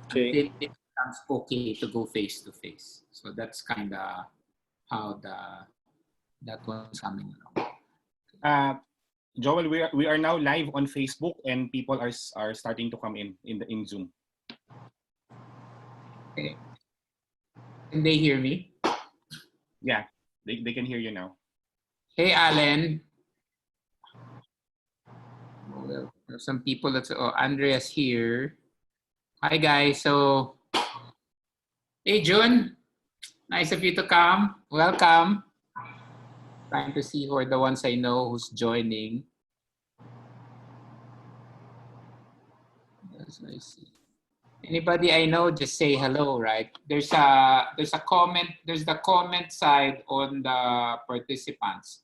Okay. until it becomes okay to go face to face. So that's kind of how that one's coming along. Joel, we are now live on Facebook and people are starting to come in Zoom. Okay. Can they hear me? Yeah, they can hear you now. Hey, Alan. Well, there's some people that's Andrea's here. Hi, guys. So, hey, June. Nice of you to come. Welcome. Trying to see who are the ones I know who's joining. Yes, I see. Anybody I know, just say hello, right? There's a comment. There's the comment side on the participants.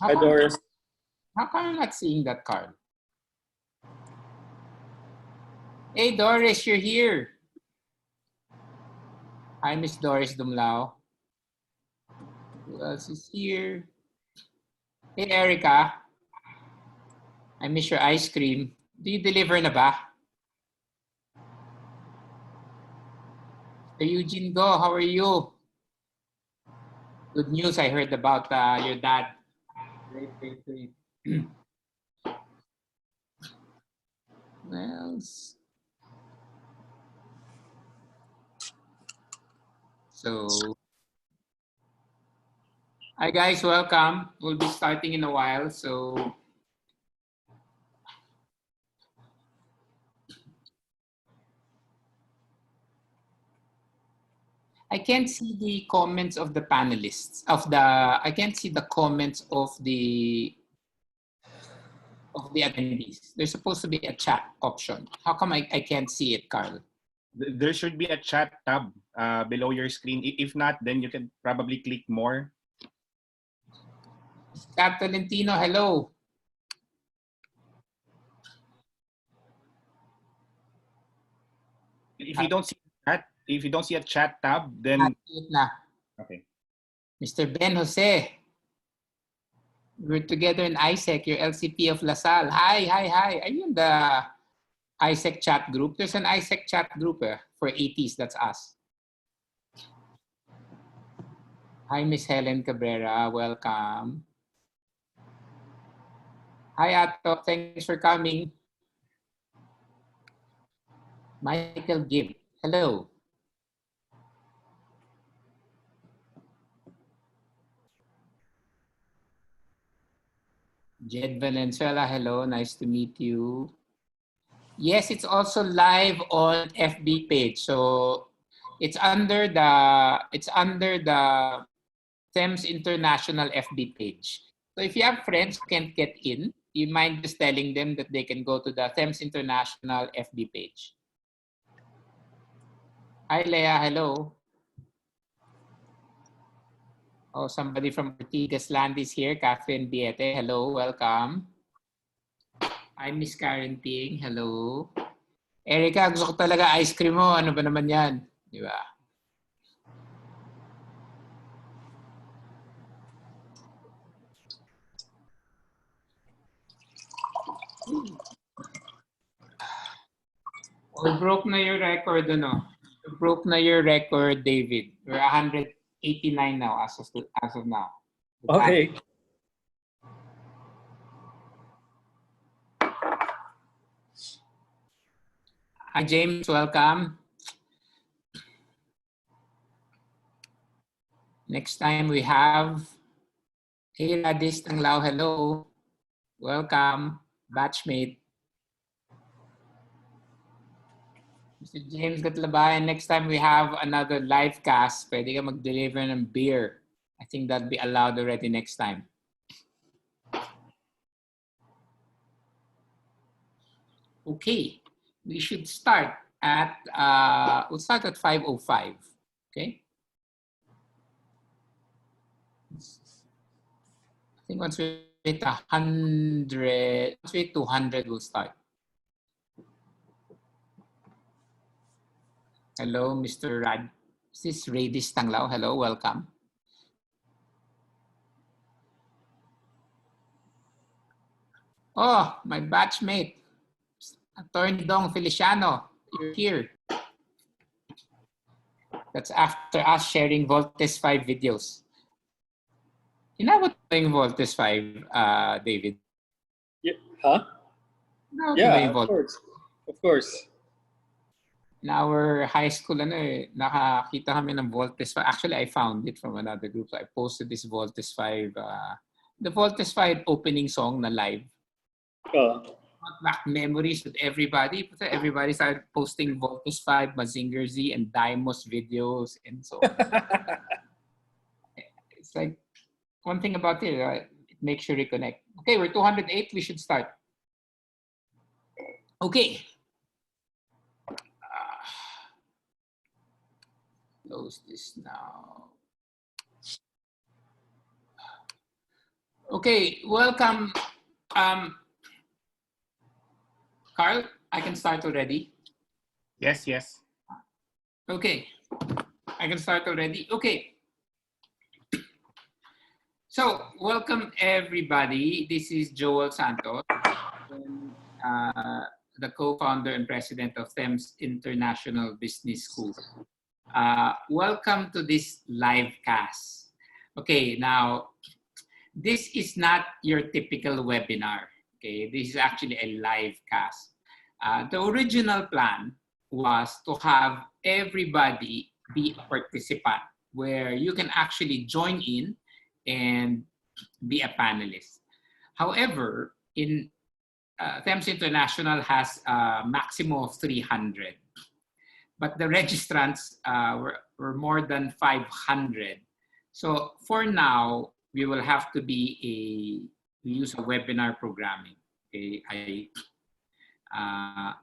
Hi, Doris. How come I'm not seeing that card? Hey, Doris, you're here. Hi, Miss Doris Dumlao. Who else is here? Hey, Erica. I miss your ice cream. Do you deliver na ba? Hey, Eugene Go, how are you? Good news I heard about your dad. Great. Well, so, hi guys, welcome. We'll be starting in a while, so I can't see the comments of the panelists I can't see the comments of the attendees. There's supposed to be a chat option. How come I can't see it, Carl? There should be a chat tab below your screen. If not, then you can probably click more. Kat Tolentino, hello. If you don't see a chat tab, then okay. Mr. Ben Jose, we're together in ISEC, your LCP of LaSalle. Hi. Are you in the ISEC chat group? There's an ISEC chat group for 80s. That's us. Hi, Miss Helen Cabrera. Welcome. Hi, Ato. Thanks for coming. Michael Gibb. Hello. Jed Valenzuela. Hello. Nice to meet you. Yes, it's also live on FB page. So it's under the Thames International FB page. So if you have friends who can't get in, you mind just telling them that they can go to the Thames International FB page. Hi, Leah. Hello. Oh, somebody from Ortigas Land is here. Catherine Biete. Hello. Welcome. Hi, Miss Karen Ting. Hello. Erica, gusto ko talaga ice cream mo. Ano ba naman yan? Di ba? We broke na your record, ano? We broke na your record, David. We're 189 now as of now. Okay. Hi, James. Welcome. Next time we have Hey, Radis Tanglao. Hello. Welcome. Batchmate. Mr. James Gatlabayan, next time we have another live cast, pwede ka mag-deliver ng beer. I think that'll be allowed already next time. Okay, we should start at, we'll start at 5:05, okay? I think once we hit 100, once we hit 200, we'll start. Hello, Mr. Rad. Is this Radis Tanglao? Hello, welcome. Oh, my batchmate, Attorney Dong Feliciano. you're here. That's after us sharing Voltes 5 videos. Inabot ba yung Voltes 5, David? Yeah. Huh? Inabot ba Yeah, yung of Voltes? course. Of course. In our high school, nakakita kami ng Voltes 5. Actually, I found it from another group. So I posted this Voltes 5, the Voltes 5 opening song na live. Brought back memories with everybody. Everybody started posting Voltes 5, Mazinger Z, and Dymos videos, and so on. It's like, one thing about it, it makes you reconnect. Okay, we're 208. We should start. Okay. Close this now. Okay, welcome. Carl, I can start already. Yes, yes. Okay, I can start already. Okay. So, welcome everybody. This is Joel Santos, the co-founder and president of Thames International Business School. Welcome to this live cast. Okay, now, this is not your typical webinar. Okay, this is actually a live cast. The original plan was to have everybody be a participant where you can actually join in and be a panelist. However, in Thames International has a maximum of 300, but the registrants were more than 500. So for now, we will have to we use a webinar programming. Okay,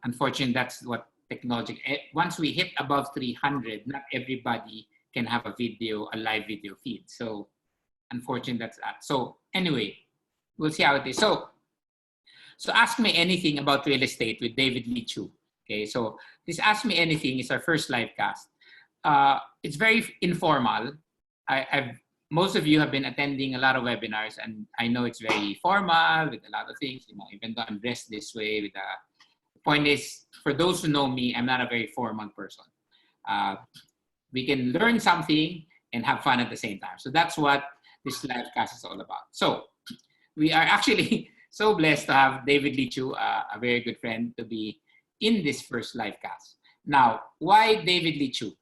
unfortunately, that's what technology. Once we hit above 300, not everybody can have a live video feed. So unfortunately, that's that. So anyway, we'll see how it is. So Ask Me Anything About Real Estate with David Leechiu. Okay, so this Ask Me Anything is our first live cast. It's very informal. Most of you have been attending a lot of webinars, and I know it's very formal with a lot of things. Even though I'm dressed this way, the point is, for those who know me, I'm not a very formal person. We can learn something and have fun at the same time. So that's what this live cast is all about. So we are actually so blessed to have David Leechiu, a very good friend, to be in this first live cast. Now, why David Leechiu?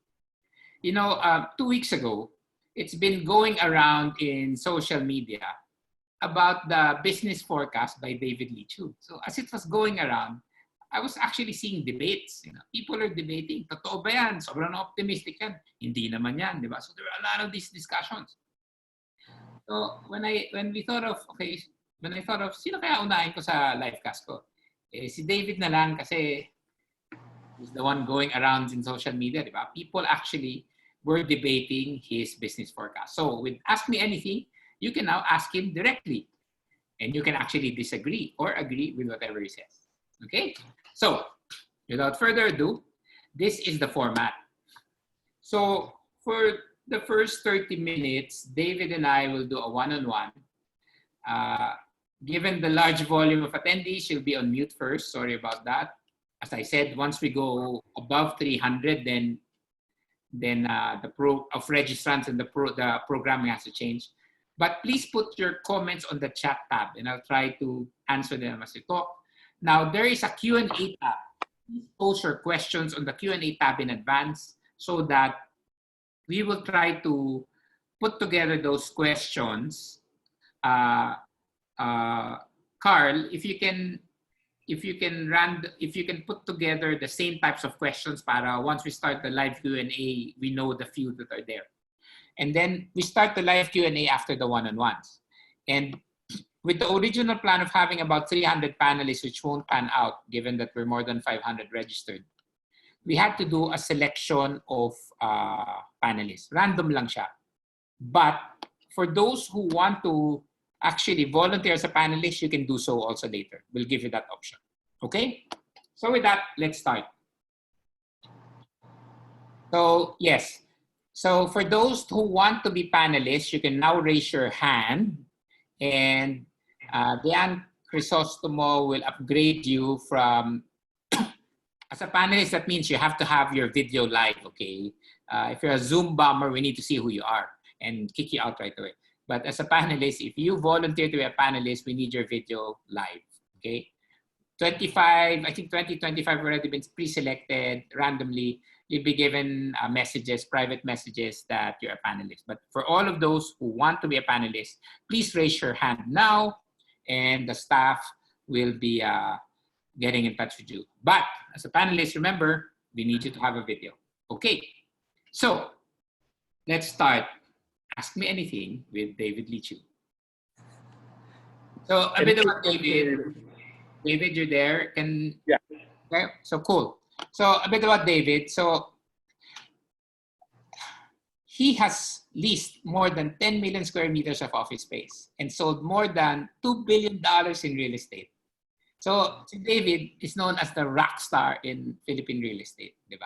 2 weeks ago, it's been going around in social media about the business forecast by David Leechiu. So as it was going around, I was actually seeing debates. People are debating, totoo ba yan? Sobrang optimistic yan. Hindi naman yan, di ba? So there were a lot of these discussions. So when I thought of, sino kaya unahin ko sa livecast ko? Si David na lang kasi he's the one going around in social media, di ba? People actually were debating his business forecast. So with Ask Me Anything, you can now ask him directly. And you can actually disagree or agree with whatever he says. Okay? So without further ado, this is the format. So for the first 30 minutes, David and I will do a one-on-one. Given the large volume of attendees, you'll be on mute first. Sorry about that. As I said, once we go above 300, then the of registrants and the programming has to change. But please put your comments on the chat tab, and I'll try to answer them as we talk. Now, there is a Q&A tab. Please post your questions on the Q&A tab in advance so that we will try to put together those questions. Carl, if you can put together the same types of questions para once we start the live Q&A, we know the few that are there. And then we start the live Q&A after the one-on-ones. And with the original plan of having about 300 panelists, which won't pan out given that we're more than 500 registered, we had to do a selection of panelists. Random lang siya. But for those who want to actually volunteer as a panelist, you can do so also later. We'll give you that option. Okay? So with that, let's start. So yes. So for those who want to be panelists, you can now raise your hand, and Diane Crisostomo will upgrade you from as a panelist, that means you have to have your video live, okay? If you're a Zoom bomber, we need to see who you are and kick you out right away. But as a panelist, if you volunteer to be a panelist, we need your video live, okay? 25, I think 2025 already been pre-selected randomly. You'll be given messages, private messages that you're a panelist. But for all of those who want to be a panelist, please raise your hand now and the staff will be getting in touch with you. But as a panelist, remember, we need you to have a video. Okay, so let's start. Ask Me Anything with David Leechiu. So a bit about David. David, you're there? Yeah. Okay, so cool. So a bit about David. So he has leased more than 10 million square meters of office space and sold more than $2 billion in real estate. So si David is known as the rock star in Philippine real estate, di ba?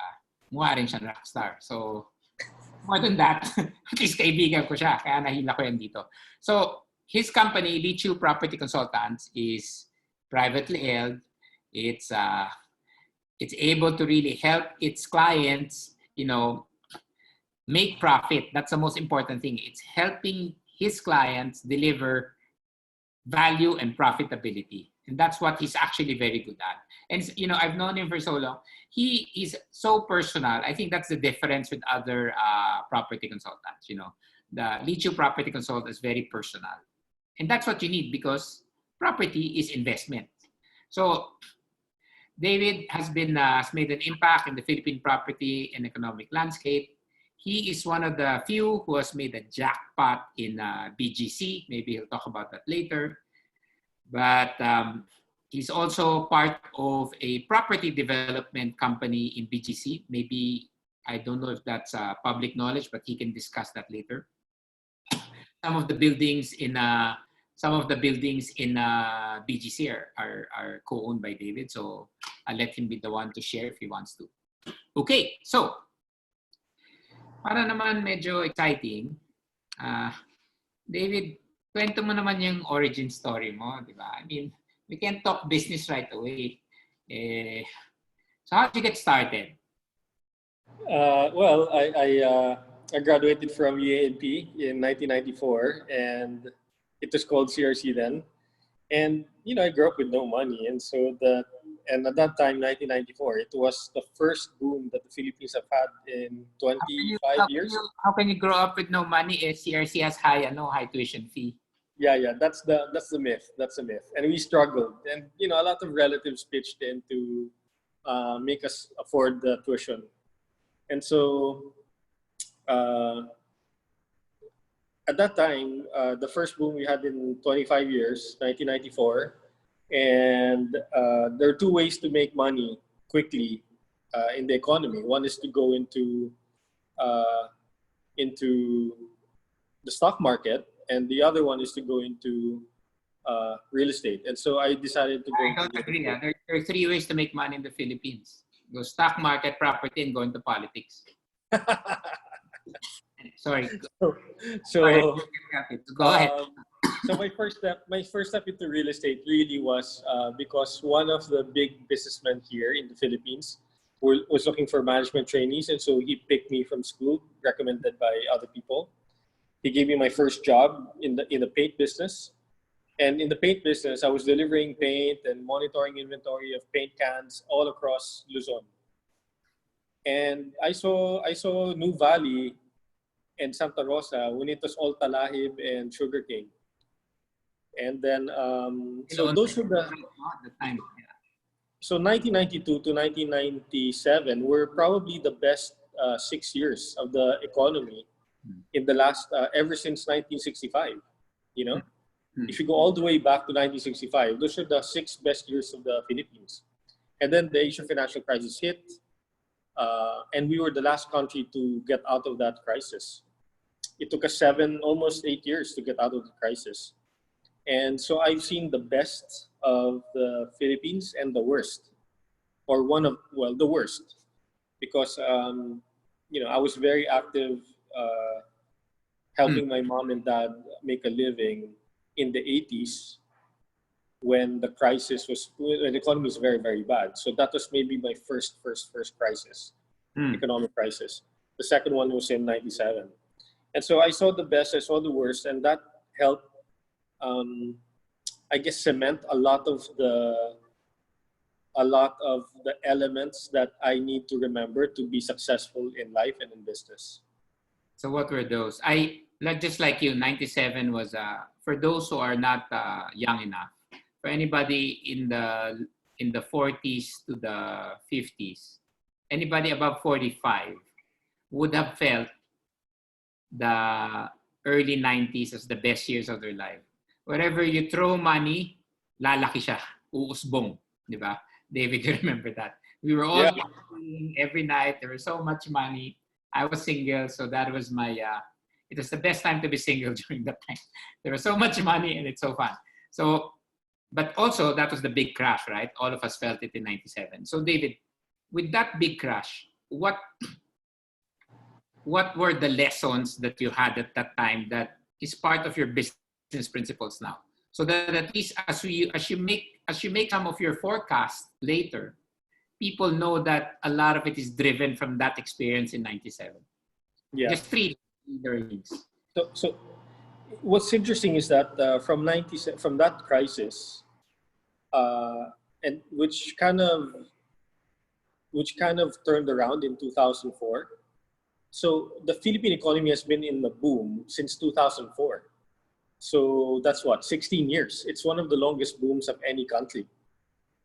Mukha rin siyang rock star. So more than that, at least kaibigan ko siya, kaya nahila ko yan dito. So his company, Leechiu Property Consultants, is privately held. It's able to really help its clients, you know, make profit. That's the most important thing. It's helping his clients deliver value and profitability. And that's what he's actually very good at. And, you know, I've known him for so long. He is so personal. I think that's the difference with other property consultants. You know, the Leechiu Property Consultant is very personal. And that's what you need because property is investment. So David has been has made an impact in the Philippine property and economic landscape. He is one of the few who has made a jackpot in BGC. Maybe he'll talk about that later. But he's also part of a property development company in BGC. Maybe, I don't know if that's public knowledge, but he can discuss that later. Some of the buildings in BGC are co-owned by David. So I'll let him be the one to share if he wants to. Okay, so para naman medyo exciting, David, kwento mo naman yung origin story mo, di ba? I mean, we can't talk business right away. So how did you get started? Well, I graduated from UANP in 1994, and it was called CRC then. And you know, I grew up with no money, and at that time, 1994, it was the first boom that the Philippines have had in 25 years. How can you grow up with no money if CRC has high tuition fee? Yeah, that's the myth. That's the myth. And we struggled, and you know, a lot of relatives pitched in to make us afford the tuition. And so at that time, the first boom we had in 25 years, 1994, and there are two ways to make money quickly in the economy. One is to go into the stock market, and the other one is to go into real estate. And so I decided to go. I don't agree. There are three ways to make money in the Philippines: go stock market, property, and go into politics. Sorry. Sorry. Go ahead. So my first step into real estate really was because one of the big businessmen here in the Philippines was looking for management trainees, and so he picked me from school, recommended by other people. He gave me my first job in the paint business, and in the paint business, I was delivering paint and monitoring inventory of paint cans all across Luzon. And I saw New Valley and Santa Rosa when it was all talahib and sugarcane. And then so those were the time. So 1992 to 1997 were probably the best 6 years of the economy in the last ever since 1965. You know, if you go all the way back to 1965, those are the 6 best years of the Philippines. And then the Asian financial crisis hit, and we were the last country to get out of that crisis. It took us almost 8 years to get out of the crisis. And so I've seen the best of the Philippines and the worst, or the worst, because you know, I was very active helping my mom and dad make a living in the 80s. when the economy was very, very bad. So that was maybe my first crisis, economic crisis. The second one was in 97. And so I saw the best, I saw the worst, and that helped, I guess, cement a lot of the elements that I need to remember to be successful in life and in business. So what were those? Just like you, 97 was, for those who are not young enough, for anybody in the 40s to the 50s, anybody above 45 would have felt the early 90s as the best years of their life. Wherever you throw money, lalaki siya, uusbong, di ba? David, you remember that? We were all partying every night. There was so much money. I was single, so that was my, it was the best time to be single during that time. There was so much money and it's so fun. So, but also that was the big crash, right? All of us felt it in 97. So David, with that big crash, what were the lessons that you had at that time that is part of your business principles now? So that at least as you make some of your forecasts later, people know that a lot of it is driven from that experience in 97. Yeah. Just three learnings. So what's interesting is that from that crisis, and which kind of turned around in 2004. So the Philippine economy has been in the boom since 2004. So that's 16 years. It's one of the longest booms of any country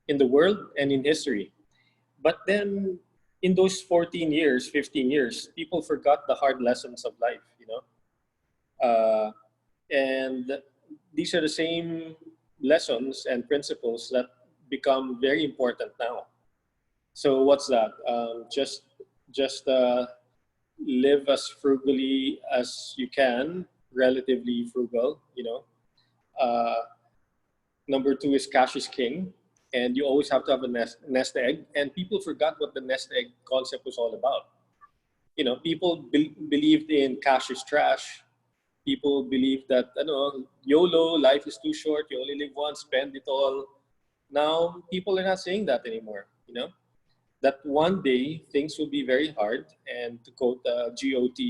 in the world and in history. But then in those 14 years, 15 years, people forgot the hard lessons of life, and these are the same lessons and principles that become very important now. So what's that? Just live as frugally as you can, relatively frugal, Number two is cash is king. And you always have to have a nest egg. And people forgot what the nest egg concept was all about. People believed in cash is trash. People believed that, YOLO, life is too short. You only live once, spend it all. Now, people are not saying that anymore, That one day things will be very hard. And to quote a GOT,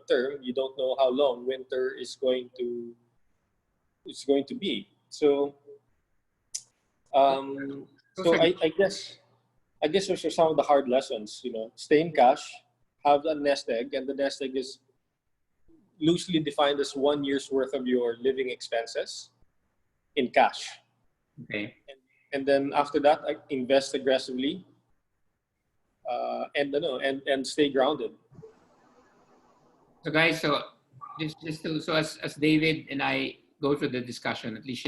term, you don't know how long winter is going to be. So, I guess those are some of the hard lessons. Stay in cash, have a nest egg, and the nest egg is loosely defined as 1 year's worth of your living expenses in cash. Okay. And then after that, I invest aggressively, and stay grounded. So guys, so as David and I go through the discussion, at least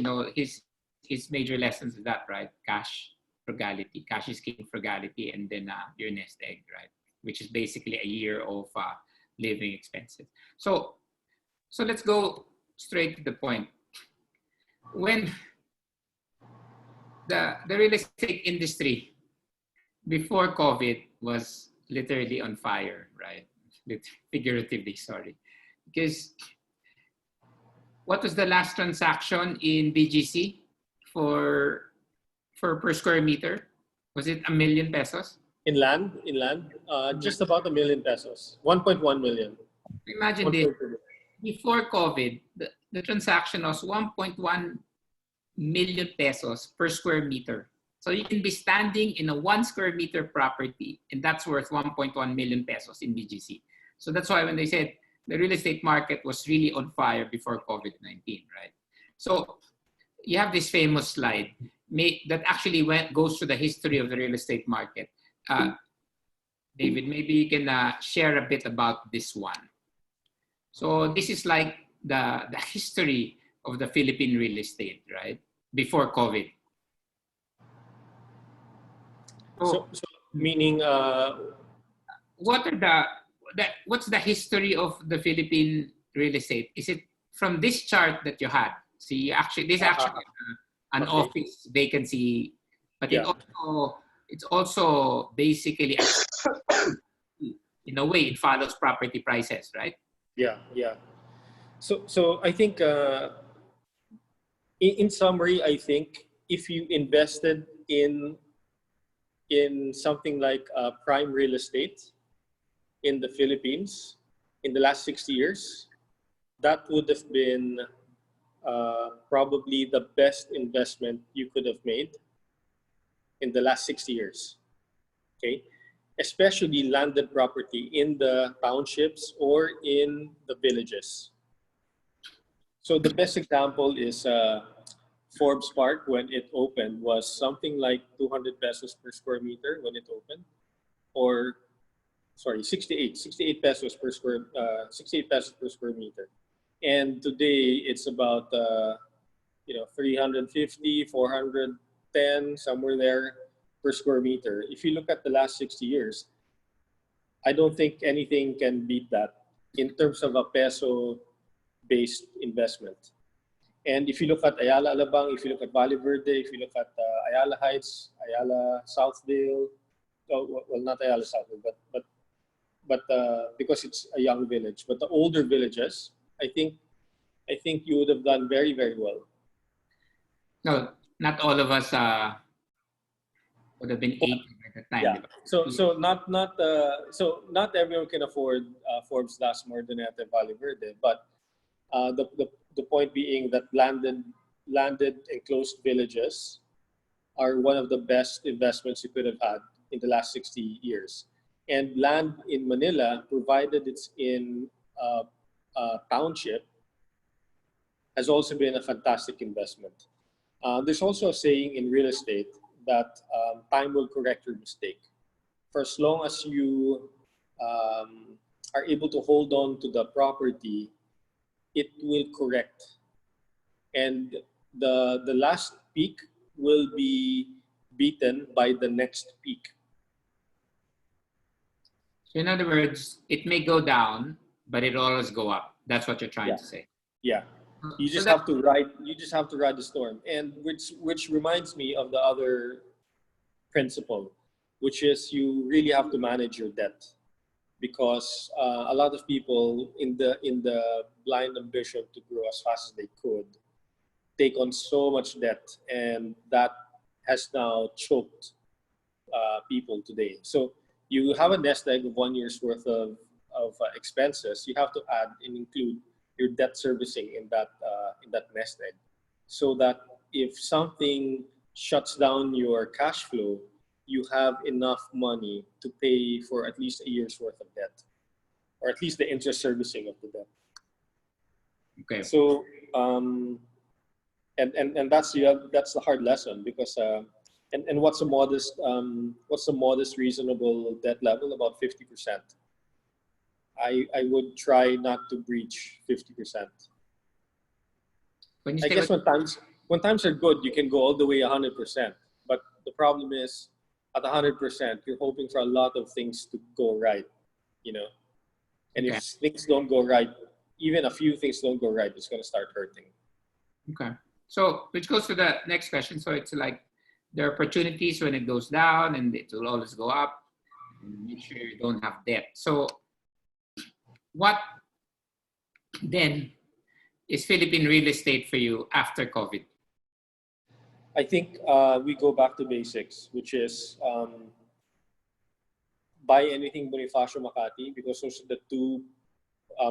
his major lessons is that, right? Cash, frugality, cash is king, frugality, and then your nest egg, right? Which is basically a year of living expenses. So let's go straight to the point. When the real estate industry before COVID was literally on fire, right? Figuratively, sorry. Because what was the last transaction in BGC for per square meter? Was it 1 million pesos? In land, just about 1 million pesos, 1.1 million. Imagine this. Before COVID, the transaction was 1.1 million pesos per square meter. So you can be standing in a 1 square meter property, and that's worth 1.1 million pesos in BGC. So that's why when they said the real estate market was really on fire before COVID-19, right? So you have this famous slide that actually goes to the history of the real estate market. David, maybe you can share a bit about this one. So this is like the history of the Philippine real estate, right? Before COVID. So meaning, what's the history of the Philippine real estate? Is it from this chart that you had? See, actually, this is actually an office vacancy, but it's also basically in a way it follows property prices, right? Yeah. So I think in summary, I think if you invested in something like prime real estate in the Philippines in the last 60 years, that would have been probably the best investment you could have made in the last 60 years. Okay, especially landed property in the townships or in the villages. So the best example is Forbes Park. When it opened was something like 200 pesos per square meter when it opened, or sorry, 68 pesos per square 68 pesos per square meter. And today it's about 350, 410, somewhere there per square meter. If you look at the last 60 years, I don't think anything can beat that in terms of a peso-based investment. And if you look at Ayala Alabang, if you look at Valle Verde, if you look at Ayala Heights, Ayala Southdale, well, not Ayala Southdale, but because it's a young village, but the older villages, I think you would have done very, very well. No, not all of us would have been 80 at the time. Yeah. So not everyone can afford Forbes Las Moreneta and Valle Verde, but the point being that landed enclosed villages are one of the best investments you could have had in the last 60 years. And land in Manila, provided it's in a township, has also been a fantastic investment. There's also a saying in real estate that time will correct your mistake. For as long as you are able to hold on to the property, it will correct. And the last peak will be beaten by the next peak. So in other words, it may go down, but it'll always go up. That's what you're trying to say. Yeah. You just have to ride the storm. And which reminds me of the other principle, which is you really have to manage your debt. Because a lot of people in the blind ambition to grow as fast as they could take on so much debt, and that has now choked people today. So you have a nest egg of 1 year's worth of expenses. You have to add and include your debt servicing in that nest egg, so that if something shuts down your cash flow, you have enough money to pay for at least a year's worth of debt, or at least the interest servicing of the debt. Okay. So and that's the hard lesson, because and what's a modest reasonable debt level? About 50%. I would try not to breach 50%. I guess when times are good, you can go all the way 100%. But the problem is, at 100%, you're hoping for a lot of things to go right, And if things don't go right, even a few things don't go right, it's going to start hurting. Okay. So, which goes to the next question. So it's like there are opportunities when it goes down, and it will always go up. And make sure you don't have debt. So, what then is Philippine real estate for you after COVID? I think we go back to basics, which is buy anything Bonifacio, Makati, because those are the two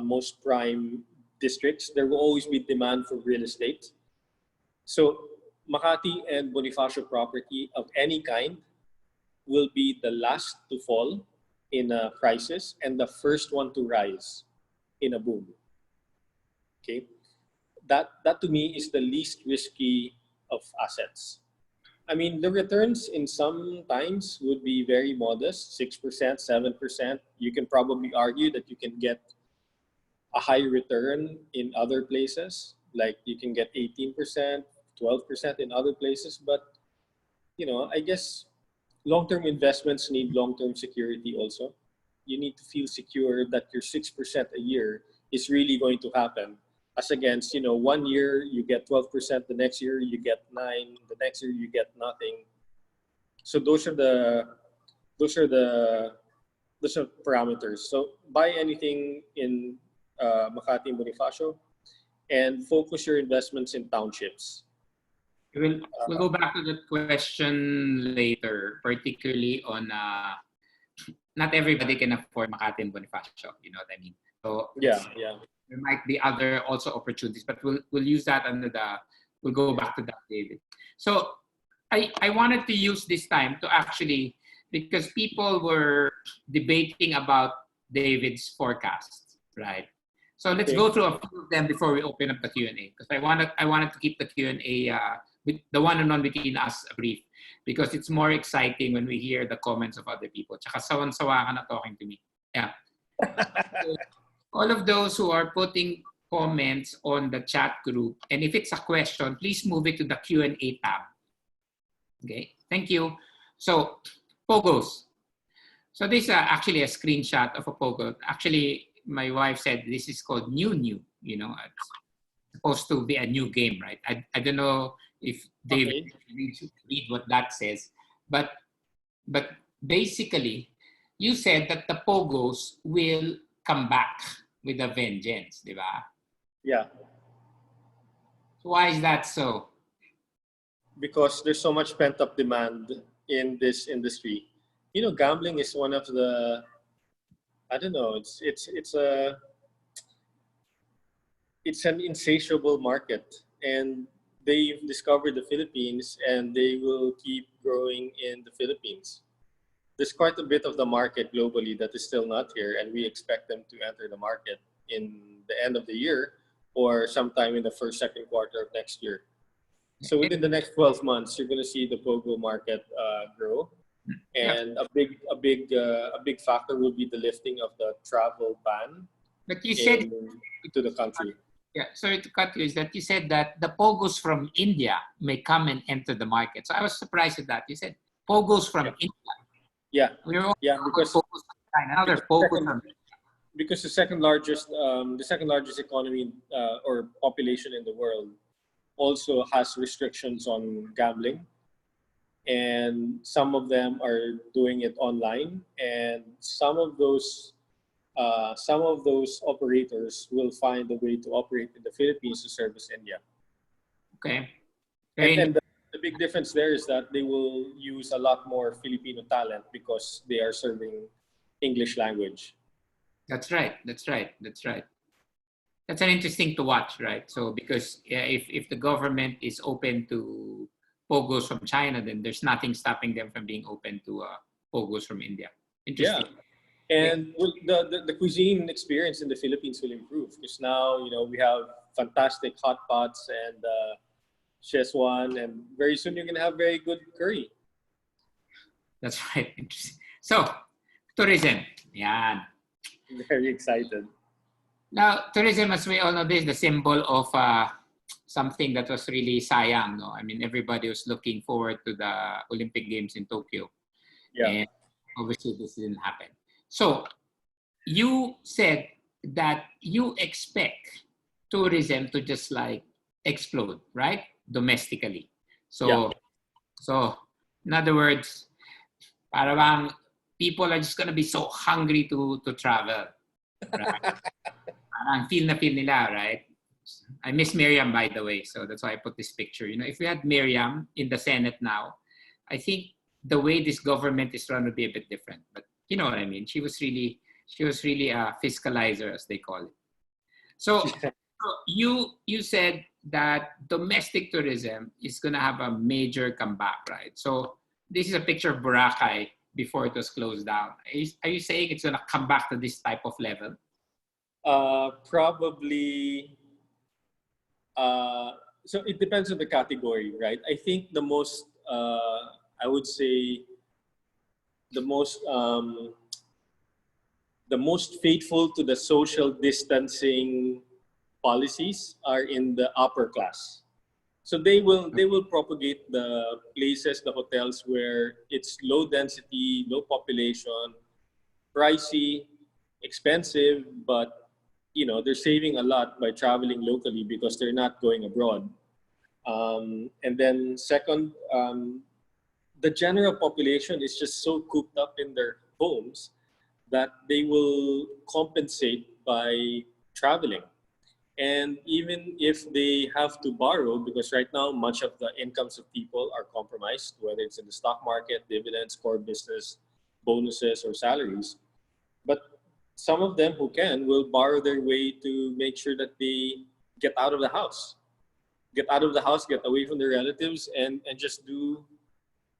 most prime districts. There will always be demand for real estate. So Makati and Bonifacio property of any kind will be the last to fall in a crisis and the first one to rise in a boom. Okay, that to me is the least risky of assets. I mean, the returns in some times would be very modest, 6%, 7%. You can probably argue that you can get a high return in other places, like you can get 18%, 12% in other places. But, I guess long-term investments need long-term security also. You need to feel secure that your 6% a year is really going to happen. As against, 1 year you get 12%, the next year you get 9%, the next year you get nothing. So those are the parameters. So buy anything in Makati and Bonifacio, and focus your investments in townships. We'll go back to that question later, particularly on not everybody can afford Makati and Bonifacio. You know what I mean? So Yeah. there might be other also opportunities, but we'll use that under the. We'll go back to that, David. So I wanted to use this time to actually, because people were debating about David's forecast, right? So let's go through a few of them before we open up the Q&A, because I wanted to keep the Q&A with the one-on-one between us brief, because it's more exciting when we hear the comments of other people. Tsaka sawan-sawa ka na talking to me. Yeah. So, all of those who are putting comments on the chat group, and if it's a question, please move it to the Q&A tab. Okay, thank you. So, Pogos. So this is actually a screenshot of a Pogo. Actually, my wife said this is called new. You know, it's supposed to be a new game, right? I don't know if David should read what that says, but basically, you said that the Pogos will come back with a vengeance, di ba? Yeah. So why is that so? Because there's so much pent-up demand in this industry. You know, gambling is one of the, I don't know, it's an insatiable market, and they've discovered the Philippines, and they will keep growing in the Philippines. There's quite a bit of the market globally that is still not here, and we expect them to enter the market in the end of the year or sometime in the second quarter of next year. So within the next 12 months, you're going to see the Pogo market grow, and a big factor will be the lifting of the travel ban. But you said to the country. Yeah, sorry to cut you. Is that you said that the Pogos from India may come and enter the market? So I was surprised at that. You said Pogos from India. Yeah, because Pogos from China. Now they're Pogos from because the second largest economy or population in the world also has restrictions on gambling, and some of them are doing it online, and some of those operators will find a way to operate in the Philippines to service India. Okay. And the big difference there is that they will use a lot more Filipino talent because they are serving English language. That's right. That's an interesting to watch, right? So because if the government is open to Pogos from China, then there's nothing stopping them from being open to Pogos from India. Interesting. Yeah. And the cuisine experience in the Philippines will improve because now, you know, we have fantastic hot pots and Szechuan, and very soon you're going to have very good curry. That's right. Interesting. So, tourism. Yan. Very excited. Now, tourism, as we all know, this is the symbol of something that was really sayang. No? I mean, everybody was looking forward to the Olympic Games in Tokyo. Yeah. And obviously, this didn't happen. So, you said that you expect tourism to just like explode, right? Domestically. So, in other words, parang people are just going to be so hungry to travel. Right? Parang feel nila, right? I miss Miriam, by the way, so that's why I put this picture. You know, if we had Miriam in the Senate now, I think the way this government is run would be a bit different. But you know what I mean? She was really a fiscalizer, as they call it. So you said that domestic tourism is going to have a major comeback, right? So this is a picture of Boracay before it was closed down. Are you saying it's going to come back to this type of level? Probably. So it depends on the category, right? I think the most, I would say, the most faithful to the social distancing policies are in the upper class. So they will propagate the places, the hotels where it's low density, low population, pricey, expensive, but you know, they're saving a lot by traveling locally because they're not going abroad. And then second, the general population is just so cooped up in their homes that they will compensate by traveling. And even if they have to borrow, because right now much of the incomes of people are compromised, whether it's in the stock market, dividends, core business, bonuses, or salaries. But some of them who can will borrow their way to make sure that they get out of the house. Get out of the house, get away from their relatives, and just do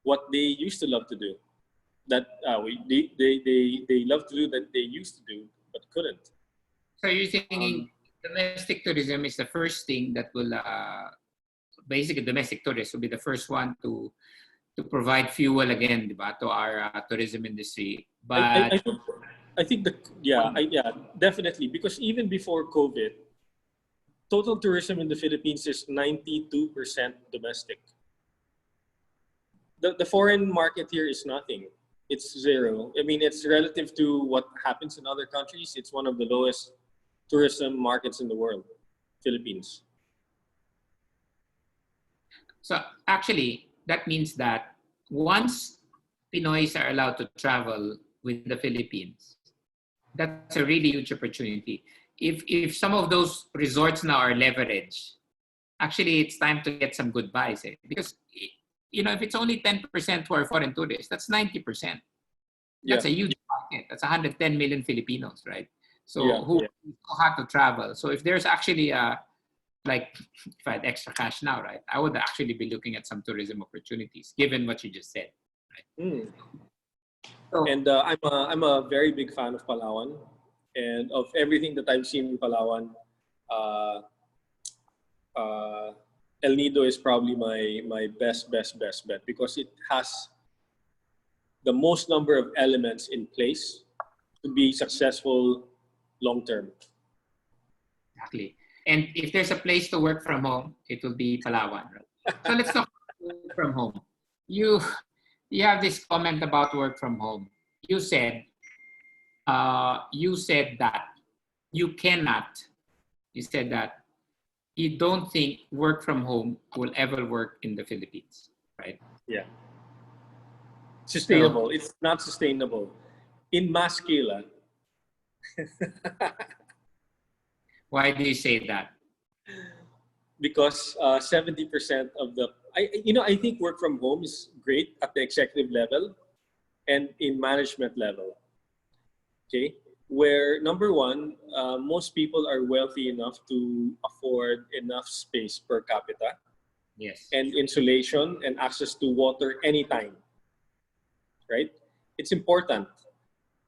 what they used to love to do. That they love to do that they used to do but couldn't. So you're thinking domestic tourism is the first thing that will, basically domestic tourists will be the first one to provide fuel again, diba, to our tourism industry. But I think definitely, because even before COVID, total tourism in the Philippines is 92% domestic. The foreign market here is nothing. It's zero. I mean, it's relative to what happens in other countries. It's one of the lowest tourism markets in the world, Philippines. So actually, that means that once Pinoys are allowed to travel with the Philippines, that's a really huge opportunity. If some of those resorts now are leveraged, actually it's time to get some good buys. Because, you know, if it's only 10% who are foreign tourists, that's 90%. That's a huge market. That's 110 million Filipinos, right? So who have to travel. So if there's actually like if I had extra cash now, right, I would actually be looking at some tourism opportunities, given what you just said. Right? So, and I'm a very big fan of Palawan, and of everything that I've seen in Palawan. El Nido is probably my best bet, because it has the most number of elements in place to be successful long term. Exactly. And if there's a place to work from home, it will be Palawan. Right? So let's talk about work from home. You have this comment about work from home. You said that you said that you don't think work from home will ever work in the Philippines, right? Yeah. Sustainable. So, it's not sustainable. In mass scale. Why do you say that? Because 70% of the, I think work from home is great at the executive level and in management level. Okay, where number one, most people are wealthy enough to afford enough space per capita. Yes. And insulation and access to water anytime. Right? It's important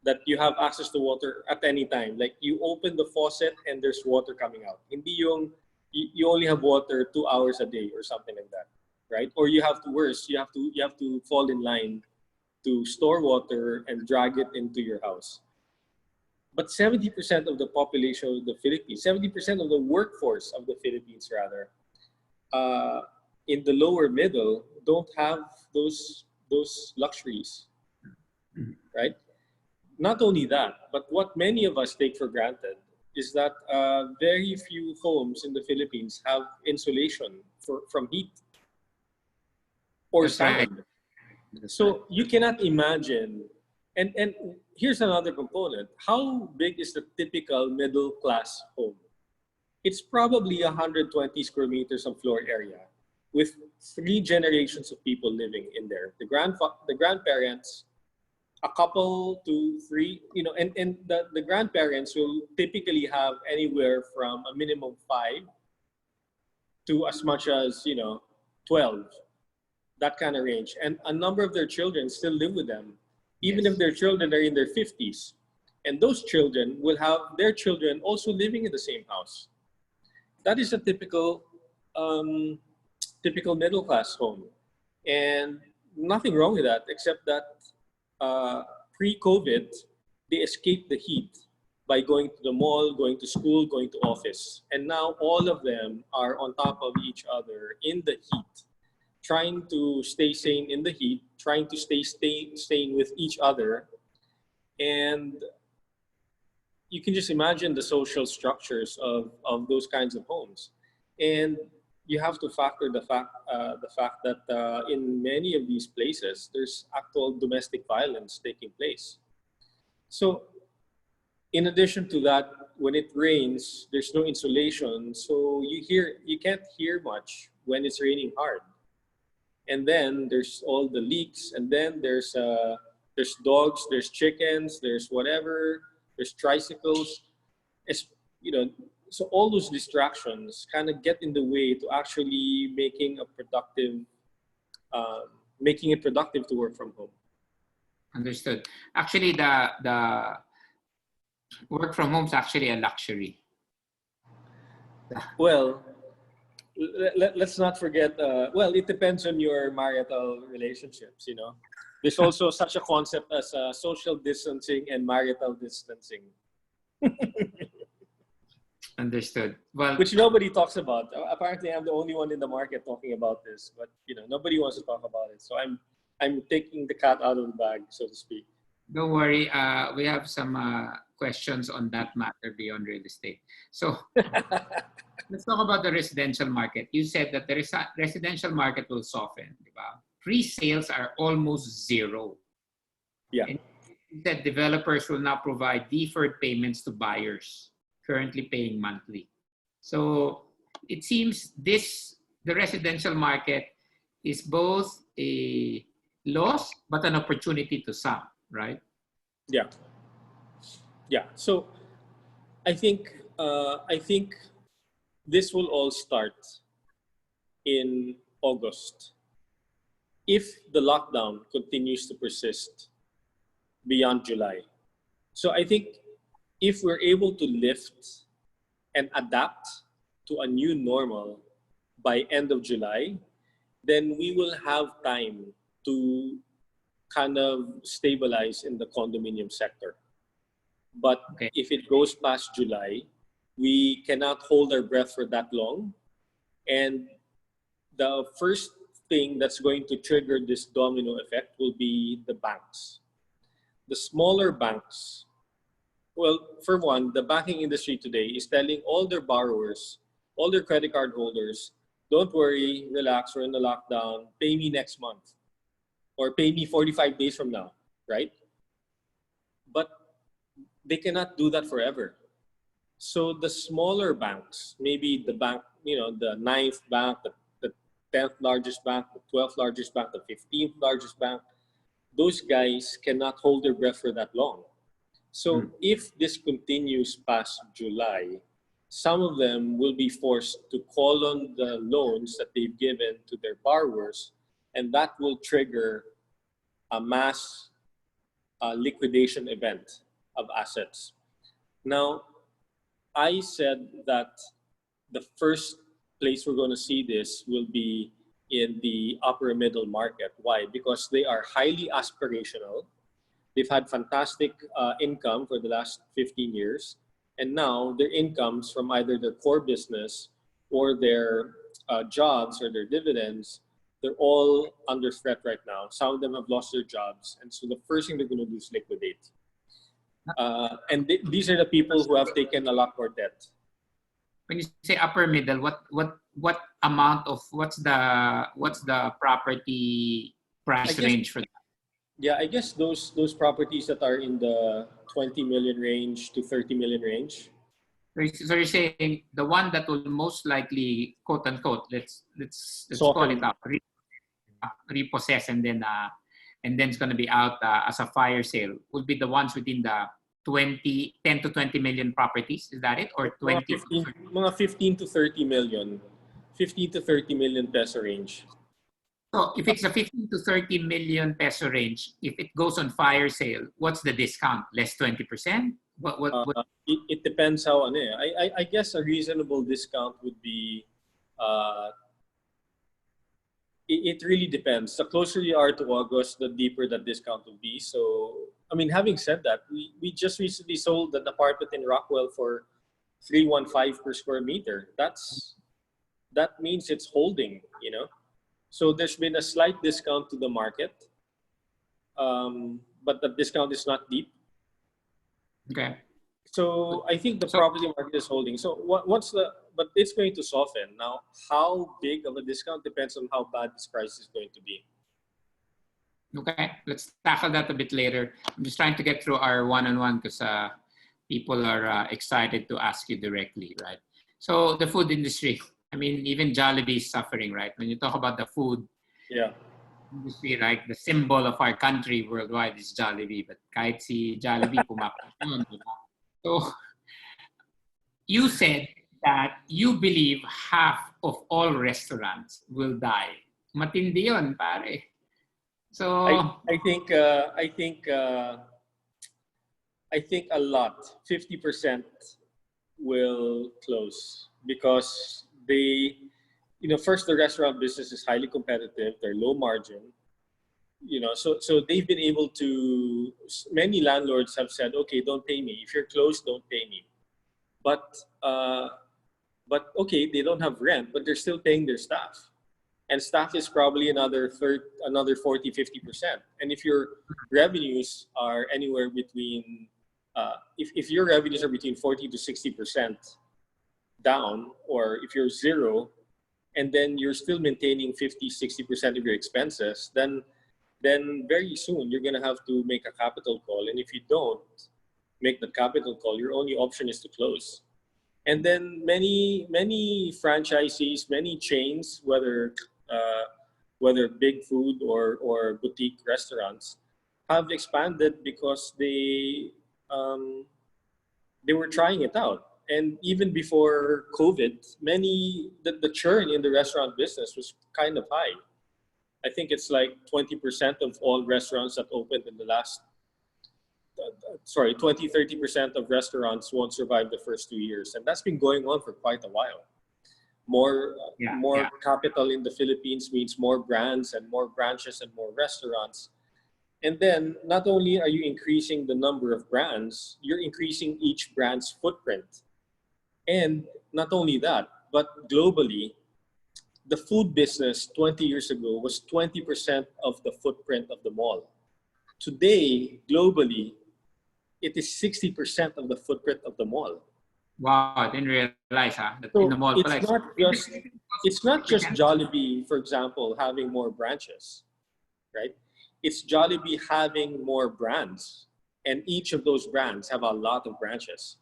that you have access to water at any time. Like you open the faucet and there's water coming out. Hindi yung you only have water 2 hours a day or something like that, right? Or you have to fall in line to store water and drag it into your house. But 70% of the population of the Philippines, 70% of the workforce of the Philippines rather, in the lower middle don't have those luxuries, right? Not only that, but what many of us take for granted is that very few homes in the Philippines have insulation from heat or sound. Right. So you cannot imagine, and here's another component. How big is the typical middle class home? It's probably 120 square meters of floor area with 3 generations of people living in there. The grandparents, a couple to 3, and the grandparents will typically have anywhere from a minimum 5 to as much as 12, that kind of range. And a number of their children still live with them, even if their children are in their 50s. And those children will have their children also living in the same house. That is a typical middle class home, and nothing wrong with that, except that pre-COVID, they escaped the heat by going to the mall, going to school, going to office. And now all of them are on top of each other in the heat, trying to stay sane in the heat, trying to stay sane with each other. And you can just imagine the social structures of those kinds of homes. And you have to factor the fact that in many of these places, there's actual domestic violence taking place. So in addition to that, when it rains, there's no insulation, so you can't hear much when it's raining hard. And then there's all the leaks, and then there's dogs, there's chickens, there's whatever, there's tricycles. It's, you know, so all those distractions kind of get in the way to actually making it productive to work from home. Understood. Actually, the work from home is actually a luxury. Well, let's not forget, well, it depends on your marital relationships, you know. There's also such a concept as social distancing and marital distancing. Understood. Well, which nobody talks about. Apparently, I'm the only one in the market talking about this, but you know, nobody wants to talk about it. So I'm taking the cat out of the bag, so to speak. don't worry. We have some questions on that matter beyond real estate. So let's talk about the residential market. You said that the residential market will soften. Diba? Pre-sales are almost zero. Yeah. And you said developers will now provide deferred payments to buyers currently paying monthly. So it seems the residential market is both a loss but an opportunity to some, right? Yeah. Yeah. So I think this will all start in August. If the lockdown continues to persist beyond July. So I think if we're able to lift and adapt to a new normal by end of July, then we will have time to kind of stabilize in the condominium sector. But Okay. if it goes past July, we cannot hold our breath for that long. And the first thing that's going to trigger this domino effect will be the banks. The smaller banks, well, for one, the banking industry today is telling all their borrowers, all their credit card holders, don't worry, relax, we're in the lockdown, pay me next month. Or pay me 45 days from now, right? But they cannot do that forever. So the smaller banks, maybe the bank, you know, the 9th bank, the 10th largest bank, the 12th largest bank, the 15th largest bank, those guys cannot hold their breath for that long. So if this continues past July, some of them will be forced to call on the loans that they've given to their borrowers, and that will trigger a mass liquidation event of assets. Now, I said that the first place we're going to see this will be in the upper middle market. Why? Because they are highly aspirational. They've had fantastic income for the last 15 years. And now their incomes from either their core business or their jobs or their dividends, they're all under threat right now. Some of them have lost their jobs. And so the first thing they're going to do is liquidate. And these are the people who have taken a lot more debt. When you say upper middle, what amount of what's the property price range for that? Yeah, I guess those properties that are in the 20 million range to 30 million range. So you're saying the one that will most likely, quote unquote, let's call it out, repossess and then it's going to be out as a fire sale would be the ones within the 10 to 20 million properties. Is that it? Or 20? Mga 15 to 30 million. 15 to 30 million peso range. So if it's a 15 to 30 million peso range, if it goes on fire sale, what's the discount? Less 20%? What? It depends how. I guess a reasonable discount would be. It really depends. The closer you are to August, the deeper that discount will be. So, I mean, having said that, we just recently sold an apartment in Rockwell for 315 per square meter. That means it's holding, you know. So there's been a slight discount to the market, but the discount is not deep. Okay. So I think the property market is holding. So but it's going to soften. Now, how big of a discount depends on how bad this price is going to be. Okay, let's tackle that a bit later. I'm just trying to get through our one-on-one because people are excited to ask you directly, right? So the food industry, I mean, even Jollibee is suffering, right? When you talk about the food industry, right? The symbol of our country worldwide is Jollibee, but kahit si Jollibee pumapalit yun, di ba? So you said that you believe half of all restaurants will die. Matindi yun, pare. So I think a lot, 50% will close because they, first the restaurant business is highly competitive. They're low margin, so they've been able to. Many landlords have said, okay, don't pay me if you're closed. Don't pay me, but okay, they don't have rent, but they're still paying their staff. And staff is probably another 40-50%. And if your revenues are anywhere between, if your revenues are between 40 to 60% down, or if you're zero, and then you're still maintaining 50-60% of your expenses, then very soon you're gonna have to make a capital call. And if you don't make the capital call, your only option is to close. And then many franchisees, many chains, whether big food or boutique restaurants, have expanded because they were trying it out. And even before COVID, the churn in the restaurant business was kind of high. I think it's like 20% of all restaurants that opened in the last 20-30% of restaurants won't survive the first 2 years, and that's been going on for quite a while. More capital in the Philippines means more brands and more branches and more restaurants. And then not only are you increasing the number of brands, you're increasing each brand's footprint. And not only that, but globally, the food business 20 years ago was 20% of the footprint of the mall. Today, globally, it is 60% of the footprint of the mall. Wow, I didn't realize that So in the mall. it's not just Jollibee, for example, having more branches, right? It's Jollibee having more brands, and each of those brands have a lot of branches.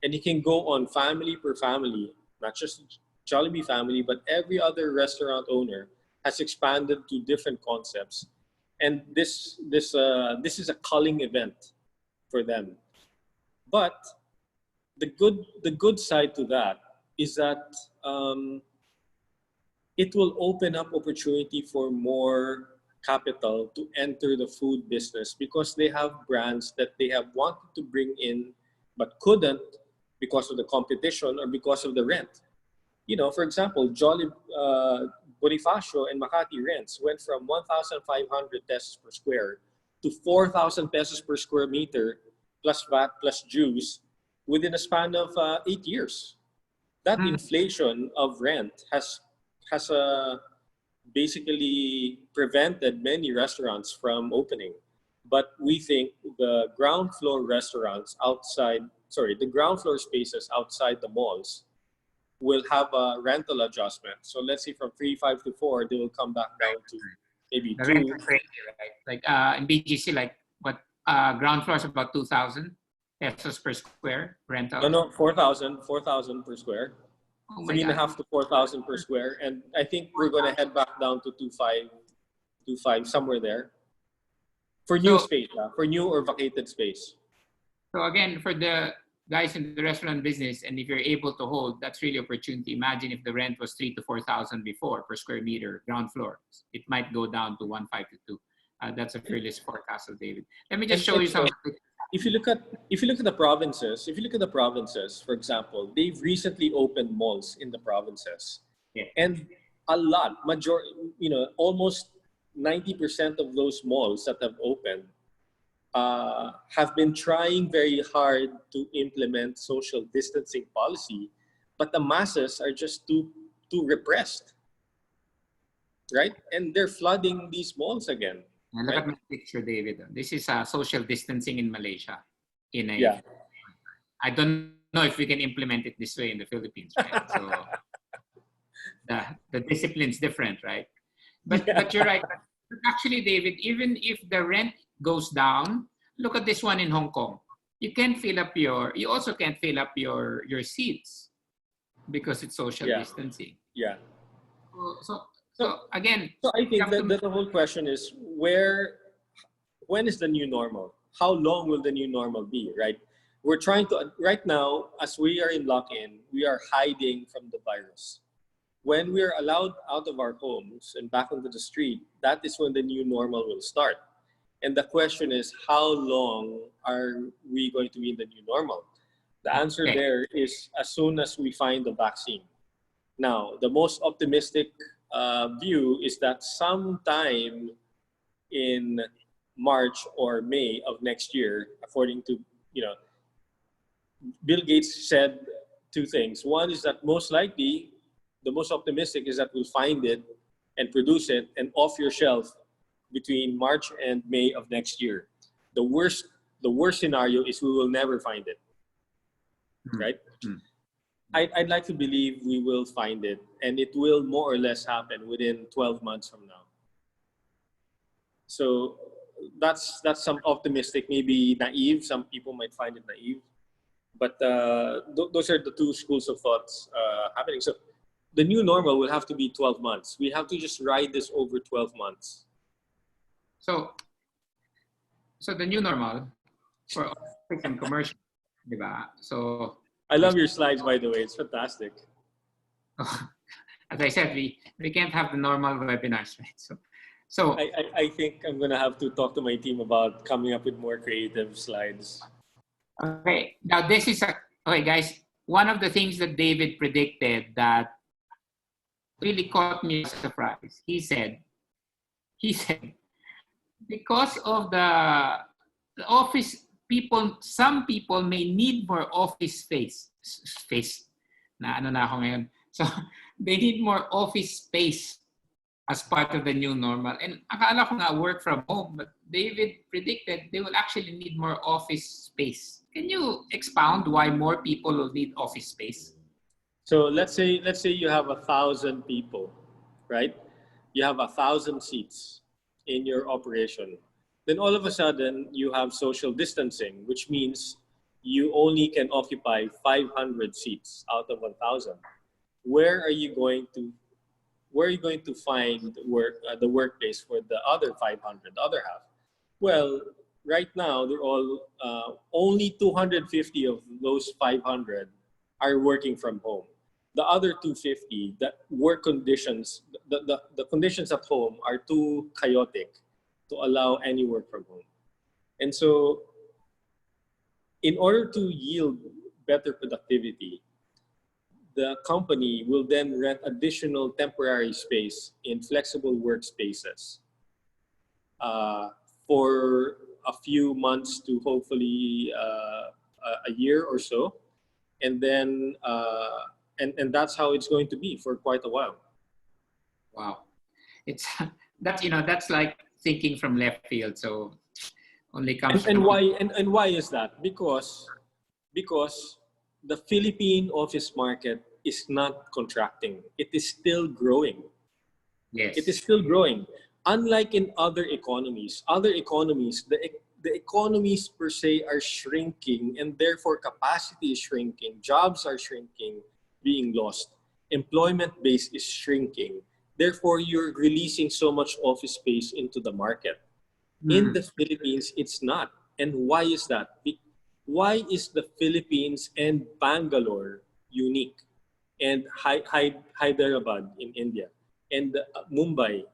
And you can go on family per family, not just Jollibee family, but every other restaurant owner has expanded to different concepts. And this is a culling event for them. But the good side to that is that it will open up opportunity for more capital to enter the food business because they have brands that they have wanted to bring in but couldn't because of the competition or because of the rent. For example, Bonifacio and Makati rents went from 1,500 pesos per square to 4,000 pesos per square meter plus VAT plus dues within a span of 8 years. That inflation of rent has basically prevented many restaurants from opening. But we think the ground floor spaces outside the malls will have a rental adjustment. So let's say from 3.5 to 4, they will come back down to maybe the 2. rent is crazy, right? Like in BGC, like what ground floor is about 2,000 pesos per square rental. No, 4,000 per square. Oh my 3.5 God. to 4,000 per square, and I think we're gonna head back down to 2.5 somewhere there for new space, for new or vacated space. So again, for the guys in the restaurant business, and if you're able to hold, that's really opportunity. Imagine if the rent was 3,000 to 4,000 before per square meter ground floor, it might go down to 1.5 to 2. That's a fearless forecast of David. Let me just show you some. If you look at the provinces, for example, they've recently opened malls in the provinces, and a lot, almost 90% of those malls that have opened have been trying very hard to implement social distancing policy, but the masses are just too repressed, right? And they're flooding these malls again. Look at my picture, David. This is social distancing in Malaysia. I don't know if we can implement it this way in the Philippines, right? So the discipline's different, right? But you're right. Actually, David, even if the rent goes down, look at this one in Hong Kong. you can't fill up you also can't fill up your seats because it's social distancing. Yeah. So again, So I think that the whole question is when is the new normal? How long will the new normal be, right? We're trying to, right now, as we are in lock-in, we are hiding from the virus. When we are allowed out of our homes and back onto the street, that is when the new normal will start. And the question is, how long are we going to be in the new normal? The answer there is as soon as we find the vaccine. Now, the most optimistic view is that sometime in March or May of next year, according to, Bill Gates said two things. One is that most likely, the most optimistic is that we'll find it and produce it and off your shelf between March and May of next year. The worst scenario is we will never find it, right? I'd like to believe we will find it, and it will more or less happen within 12 months from now. So that's some optimistic, maybe naive. Some people might find it naive, but those are the two schools of thoughts happening. So the new normal will have to be 12 months. We have to just ride this over 12 months. So the new normal for office and commercial, diba? So I love your slides, by the way. It's fantastic. As I said, we can't have the normal webinars, right? So I think I'm gonna have to talk to my team about coming up with more creative slides. Okay, now this is okay, guys. One of the things that David predicted that really caught me by surprise. He said, because of the office people, some people may need more office space. So they need more office space as part of the new normal. And akala ko nga work from home, but David predicted they will actually need more office space. Can you expound why more people will need office space? So let's say you have 1,000 people, right? You have 1,000 seats in your operation. Then all of a sudden you have social distancing, which means you only can occupy 500 seats out of 1,000. Where are you going to find the workplace for the other 500, the other half? Well, right now they're all only 250 of those 500 are working from home. The other 250, the work conditions, the conditions at home are too chaotic to allow any work from home. And so in order to yield better productivity, the company will then rent additional temporary space in flexible workspaces for a few months to hopefully a year or so. And then, and that's how it's going to be for quite a while. Wow. That's like thinking from left field. So only comes and why is that? Because the Philippine office market is not contracting. It is still growing. Yes. It is still growing. Unlike in other economies, the economies per se are shrinking, and therefore capacity is shrinking, jobs are shrinking, being lost. Employment base is shrinking. Therefore, you're releasing so much office space into the market. In the Philippines, it's not. And why is that? Why is the Philippines and Bangalore unique? And Hyderabad in India, and Mumbai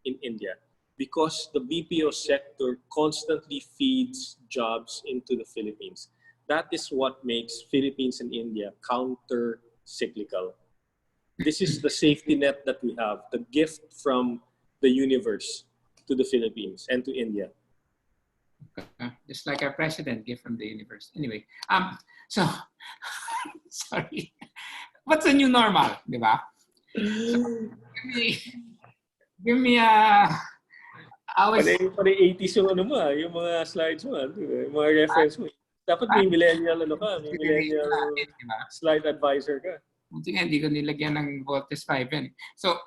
in India? Because the BPO sector constantly feeds jobs into the Philippines. That is what makes Philippines and India counter-cyclical. This is the safety net that we have, the gift from the universe to the Philippines and to India. Just like our president, gift from the universe. Anyway, so sorry. What's the new normal, di ba? So, give me a... Pare 80s yung ano mo, yung mga slides mo, yung mga reference mo. Dapat may millennial slide advisor ka. Buti nga, hindi ko nilagyan ng Voltes 5 yan. So,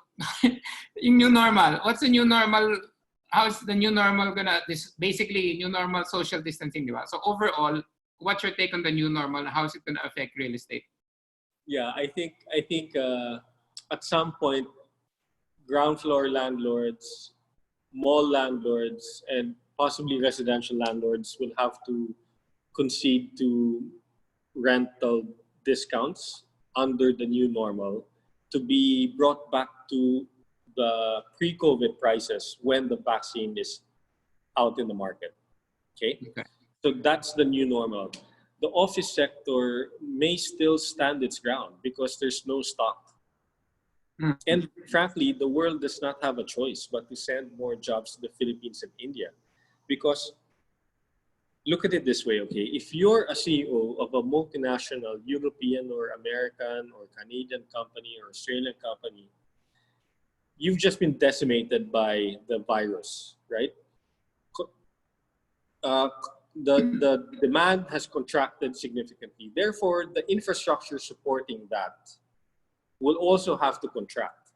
yung new normal. What's the new normal? How is the new normal gonna... basically, new normal social distancing, di ba? So overall, what's your take on the new normal? How is it going to affect real estate? Yeah, I think at some point, ground floor landlords, mall landlords, and possibly residential landlords will have to concede to rental discounts under the new normal to be brought back to the pre-COVID prices when the vaccine is out in the market. Okay? So that's the new normal. The office sector may still stand its ground because there's no stock. And frankly, the world does not have a choice but to send more jobs to the Philippines and India. Because look at it this way, okay? If you're a CEO of a multinational European or American or Canadian company or Australian company, you've just been decimated by the virus, right? The demand has contracted significantly. Therefore, the infrastructure supporting that will also have to contract.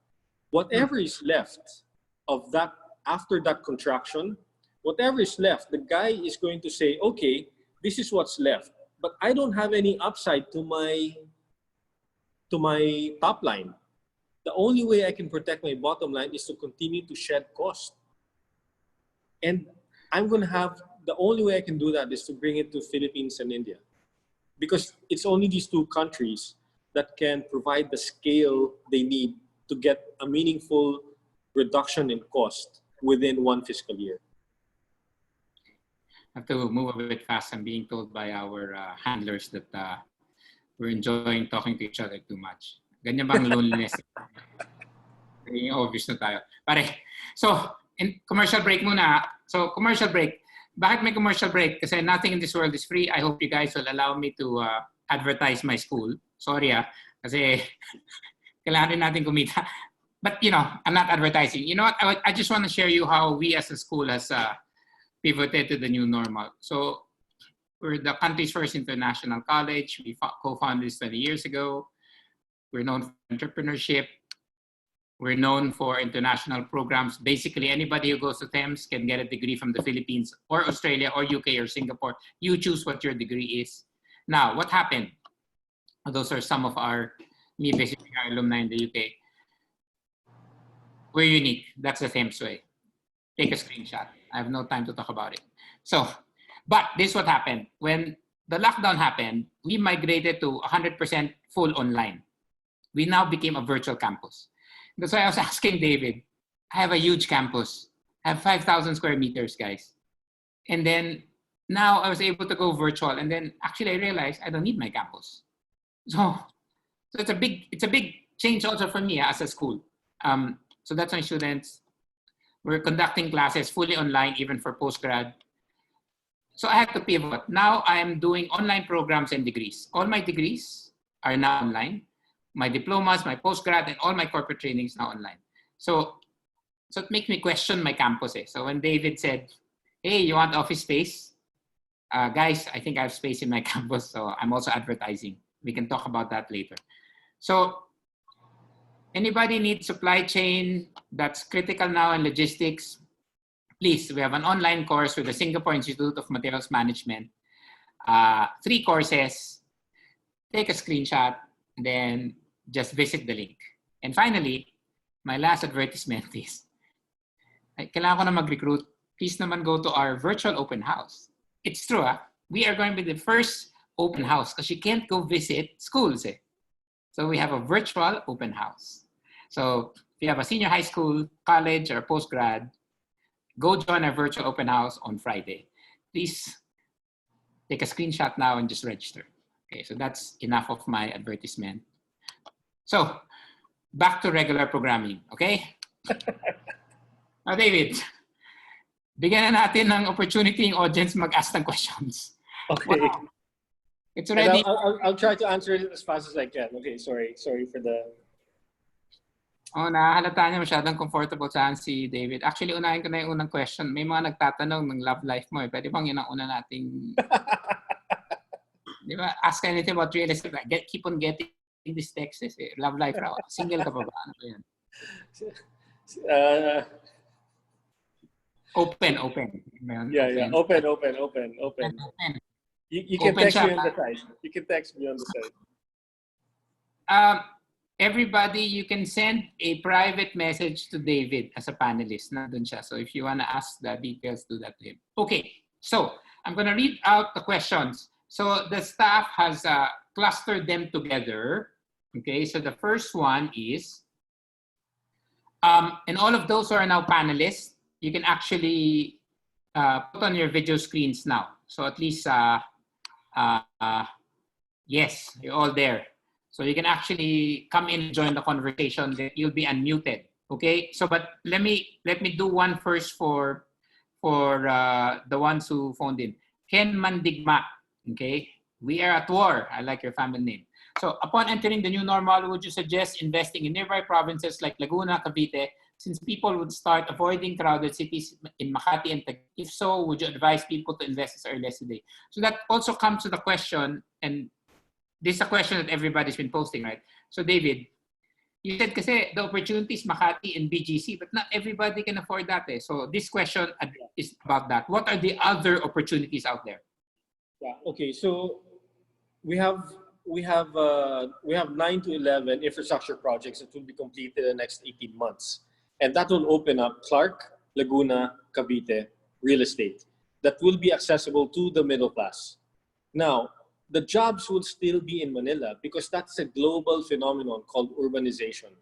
Whatever is left of that after that contraction, whatever is left, the guy is going to say, okay, this is what's left, but I don't have any upside to my top line. The only way I can protect my bottom line is to continue to shed cost. And I'm going to have, the only way I can do that is to bring it to Philippines and India. Because it's only these two countries that can provide the scale they need to get a meaningful reduction in cost within one fiscal year. I have to move a bit fast. I'm being told by our handlers that we're enjoying talking to each other too much. Ganyan bang loneliness? Naging obvious na tayo. Pare, so, in commercial break muna. So, commercial break. Bakit may commercial break? Kasi nothing in this world is free. I hope you guys will allow me to advertise my school. Sorry kasi kailangan rin natin kumita. But, you know, I'm not advertising. You know what? I just want to share you how we as a school has pivoted to the new normal. So, we're the country's first international college. We co-founded this 20 years ago. We're known for entrepreneurship. We're known for international programs. Basically, anybody who goes to Thames can get a degree from the Philippines or Australia or UK or Singapore. You choose what your degree is. Now, what happened? Those are some of me visiting our alumni in the UK. We're unique. That's the Thames way. Take a screenshot. I have no time to talk about it. So, but this is what happened. When the lockdown happened, we migrated to 100% full online. We now became a virtual campus. That's why I was asking David, I have a huge campus. I have 5,000 square meters, guys. And then now I was able to go virtual. And then actually I realized I don't need my campus. So it's a big change also for me as a school. So that's my students. We're conducting classes fully online, even for postgrad. So I had to pivot. Now I am doing online programs and degrees. All my degrees are now online. My diplomas, my postgrad, and all my corporate training is now online. So it makes me question my campus. So when David said, hey, you want office space? Guys, I think I have space in my campus, so I'm also advertising. We can talk about that later. So anybody needs supply chain that's critical now in logistics, please, we have an online course with the Singapore Institute of Materials Management. 3 courses. Take a screenshot, then just visit the link. And finally, my last advertisement is, kailangan ko na mag-recruit. Please naman go to our virtual open house. It's true, we are going to be the first open house because you can't go visit schools. So we have a virtual open house. So if you have a senior high school, college, or postgrad, go join our virtual open house on Friday. Please take a screenshot now and just register. Okay, so that's enough of my advertisement. So back to regular programming, okay? Now, David, bigyan na natin ng opportunity yung audience mag-ask ng questions. Okay. Wow. It's already... I'll try to answer it as fast as I can. Okay, sorry for the... Oh, nahalata niya masyadong comfortable saan si David. Actually, unahin ko na yung unang question. May mga nagtatanong ng love life mo. Pwede bang yun ang una nating... Di ba? Ask anything about real estate. Keep on getting these texts. Love life raw. Single ka pa ba? Ano ba yan? Open. Yeah. Open. You can Open text siya. me on the side. You can text me on the side. Everybody, you can send a private message to David as a panelist. Nandun siya. So if you want to ask the details, do that to him. Okay, so I'm going to read out the questions. So the staff has clustered them together. Okay, so the first one is, and all of those who are now panelists, you can actually put on your video screens now. So at least, yes, you're all there. So you can actually come in and join the conversation. You'll be unmuted. Okay. So, but let me do one first for the ones who phoned in. Ken Mandigma. Okay. We are at war. I like your family name. So, upon entering the new normal, would you suggest investing in nearby provinces like Laguna, Cavite, since people would start avoiding crowded cities in Makati and Taguig? If so, would you advise people to invest as early as today? So that also comes to the question, and this is a question that everybody's been posting, right? So David, you said kasi the opportunities Makati and BGC, but not everybody can afford that. Eh. So this question is about that. What are the other opportunities out there? Yeah. Okay. So we have 9 to 11 infrastructure projects that will be completed in the next 18 months, and that will open up Clark, Laguna, Cavite real estate that will be accessible to the middle class. Now, the jobs will still be in Manila because that's a global phenomenon called urbanization.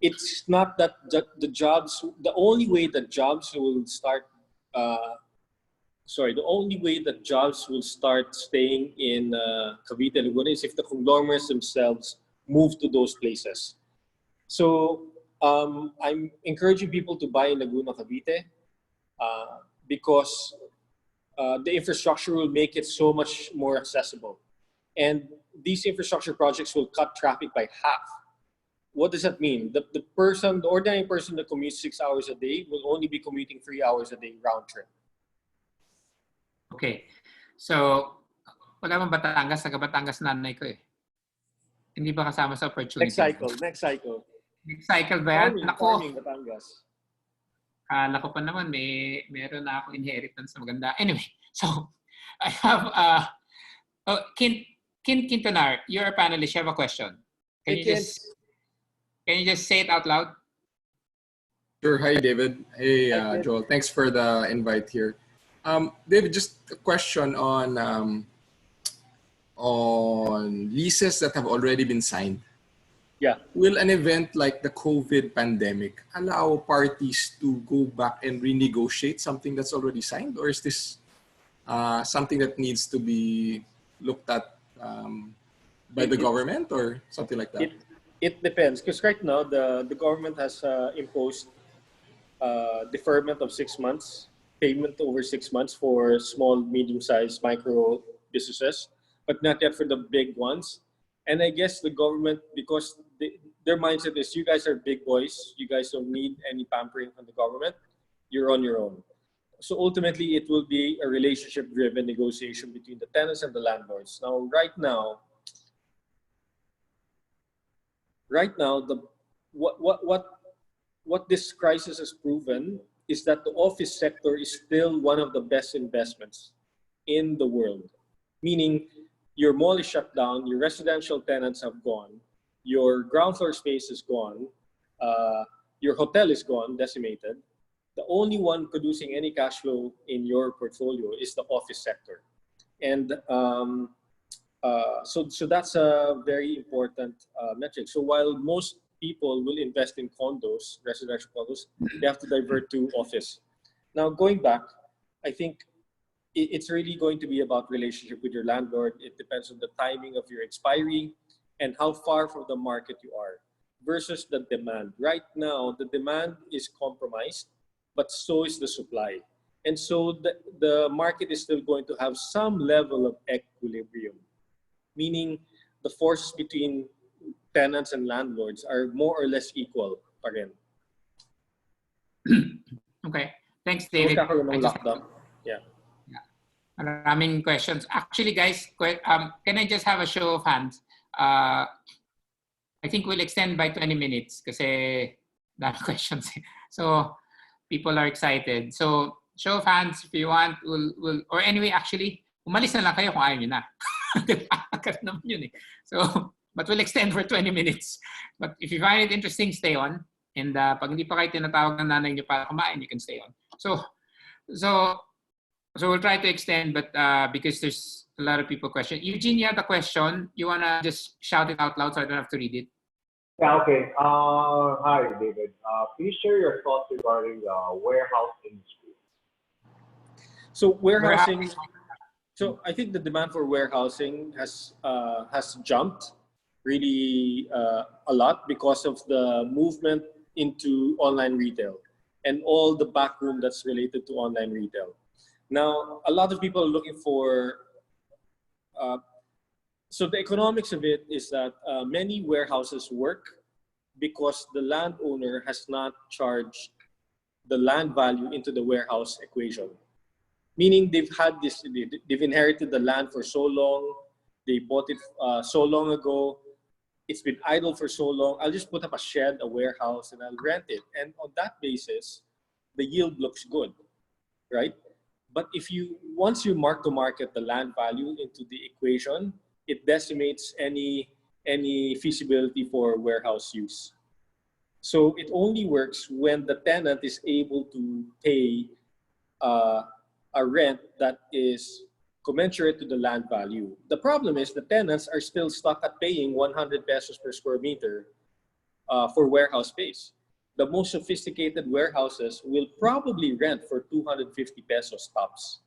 It's not that the only way that jobs will start, the only way that jobs will start staying in Cavite, Laguna is if the conglomerates themselves move to those places. So I'm encouraging people to buy in Laguna, Cavite because the infrastructure will make it so much more accessible. And these infrastructure projects will cut traffic by half. What does that mean? The ordinary person that commutes 6 hours a day will only be commuting 3 hours a day round trip. Okay. So, wala bang Batangas? Taga Batangas nanay ko eh. Hindi ba kasama sa opportunity? Next cycle. Next cycle ba yan? Farming Batangas. Nako pa naman, meron na ako inheritance na maganda. Anyway, so I have Kin Quintanar, you're a panelist. You have a question. Can you just say it out loud? Sure. Hi, David. Hey, Joel. Thanks for the invite here. David, just a question on leases that have already been signed. Yeah. Will an event like the COVID pandemic allow parties to go back and renegotiate something that's already signed? Or is this something that needs to be looked at by the government or something like that? It depends. Because right now, the government has imposed deferment of 6 months, payment over 6 months for small, medium-sized micro businesses, but not yet for the big ones. And I guess the government, because their mindset is, you guys are big boys, you guys don't need any pampering from the government, you're on your own. So ultimately, it will be a relationship-driven negotiation between the tenants and the landlords. Now, right now, what this crisis has proven is that the office sector is still one of the best investments in the world. Meaning, your mall is shut down, your residential tenants have gone, your ground floor space is gone, your hotel is gone, decimated. The only one producing any cash flow in your portfolio is the office sector. And so that's a very important metric. So while most people will invest in condos, residential condos, they have to divert to office. Now, going back, I think it's really going to be about relationship with your landlord. It depends on the timing of your expiry and how far from the market you are versus the demand. Right now, the demand is compromised, but so is the supply. And so the market is still going to have some level of equilibrium, meaning the forces between tenants and landlords are more or less equal pa rin. Okay. Thanks, David. Yeah. Maraming questions. Actually, guys, can I just have a show of hands? I think we'll extend by 20 minutes kasi dami questions. So people are excited. So show of hands if you want. We'll or anyway, actually, umalis na lang kayo kung ayaw nyo na. Diba? Ganun naman yun eh. So, but we'll extend for 20 minutes. But if you find it interesting, stay on. And pag hindi pa kayo tinatawag ng nanay nyo para kumain, you can stay on. So we'll try to extend, but because there's a lot of people question. Eugene, you had a question. You want to just shout it out loud so I don't have to read it? Yeah, okay. Hi, David. Please share your thoughts regarding the warehouse industry. So warehousing. So I think the demand for warehousing has jumped really a lot because of the movement into online retail and all the backroom that's related to online retail. Now, a lot of people are looking for. So the economics of it is that many warehouses work because the landowner has not charged the land value into the warehouse equation. Meaning they've inherited the land for so long, they bought it so long ago, it's been idle for so long, I'll just put up a shed, a warehouse, and I'll rent it. And on that basis, the yield looks good, right? But once you mark to market the land value into the equation, it decimates any feasibility for warehouse use. So it only works when the tenant is able to pay a rent that is commensurate to the land value. The problem is the tenants are still stuck at paying 100 pesos per square meter for warehouse space. The most sophisticated warehouses will probably rent for 250 pesos tops.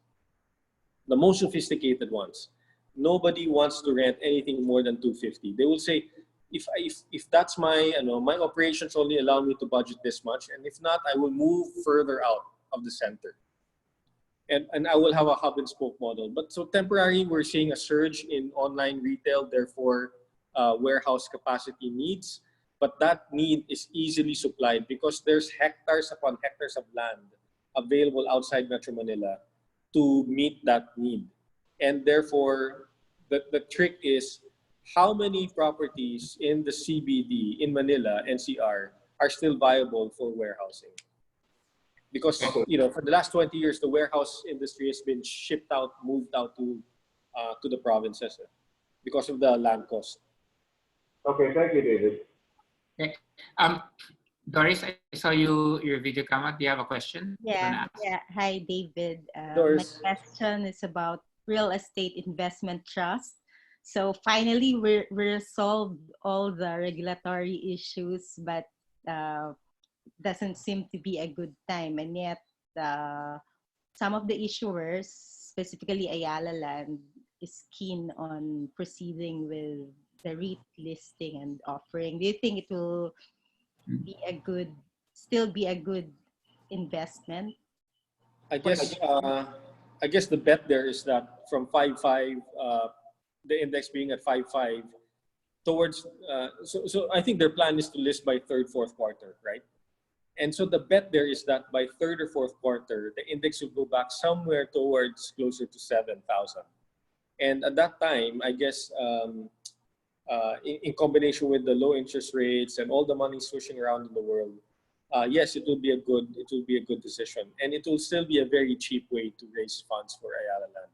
The most sophisticated ones. Nobody wants to rent anything more than 250. They will say, if that's my operations only allow me to budget this much, and if not, I will move further out of the center. And I will have a hub and spoke model. But so temporarily, we're seeing a surge in online retail, therefore warehouse capacity needs. But that need is easily supplied because there's hectares upon hectares of land available outside Metro Manila to meet that need. And therefore, the trick is how many properties in the CBD, in Manila, NCR, are still viable for warehousing. Because, for the last 20 years, the warehouse industry has been shipped out, moved out to the provinces because of the land cost. Okay, thank you, David. Okay. Doris, I saw your video come up. Do you have a question? Yeah. Hi, David. Doris. My question is about real estate investment trust. So finally, we resolved all the regulatory issues, but doesn't seem to be a good time. And yet, some of the issuers, specifically Ayala Land, is keen on proceeding with the REIT listing and offering. Do you think it will be still be a good investment? I guess the bet there is that from 5.5, the index being at 5.5, towards so I think their plan is to list by fourth quarter, right? And so the bet there is that by third or fourth quarter, the index will go back somewhere towards closer to 7,000. And at that time, I guess in combination with the low interest rates and all the money swishing around in the world, yes, it will be a good decision, and it will still be a very cheap way to raise funds for Ayala Land.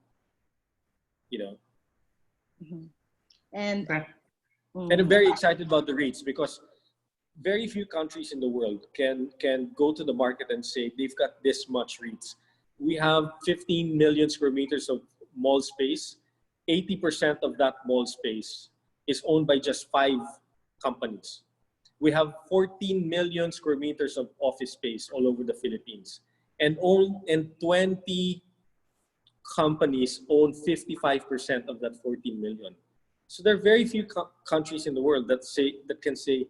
Mm-hmm. And I'm very excited about the REITs because very few countries in the world can go to the market and say they've got this much REITs. We have 15 million square meters of mall space. 80% of that mall space is owned by just 5 companies. We have 14 million square meters of office space all over the Philippines. And 20 companies own 55% of that 14 million. So there are very few countries in the world that can say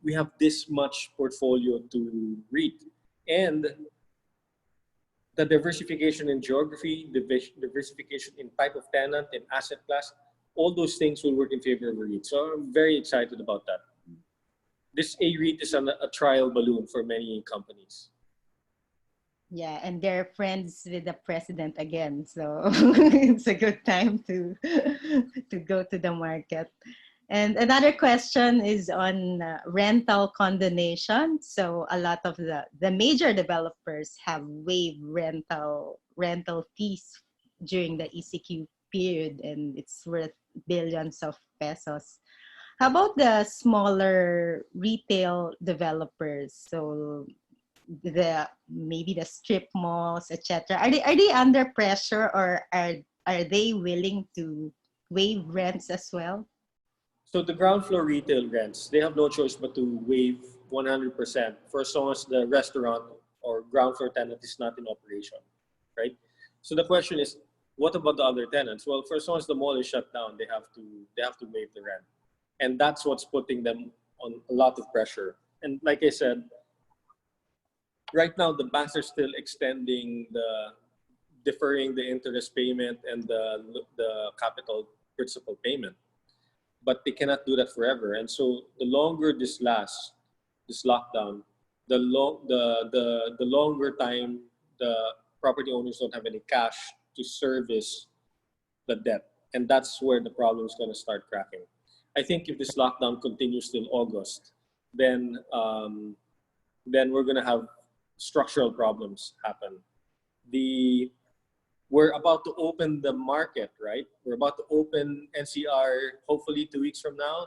we have this much portfolio to REIT. And the diversification in geography, diversification in type of tenant and asset class, all those things will work in favor of a REIT. So I'm very excited about that. This A-REIT is a trial balloon for many companies. Yeah, and they're friends with the president again, so it's a good time to go to the market. And another question is on rental condonation. So a lot of the major developers have waived rental fees during the ECQ period, and it's worth billions of pesos. How about the smaller retail developers? So maybe the strip malls, etc. Are they under pressure, or are they willing to waive rents as well? So the ground floor retail rents, they have no choice but to waive 100% for as long as the restaurant or ground floor tenant is not in operation, right? So the question is, what about the other tenants? Well, for as long as the mall is shut down, they have to waive the rent, and that's what's putting them on a lot of pressure. And like I said, right now the banks are still deferring the interest payment and the capital principal payment, but they cannot do that forever. And so the longer this lasts, this lockdown, the longer time the property owners don't have any cash to service the debt, and that's where the problem is going to start cracking. I think if this lockdown continues till August, then we're going to have structural problems happen. We're about to open the market, right? We're about to open NCR hopefully 2 weeks from now.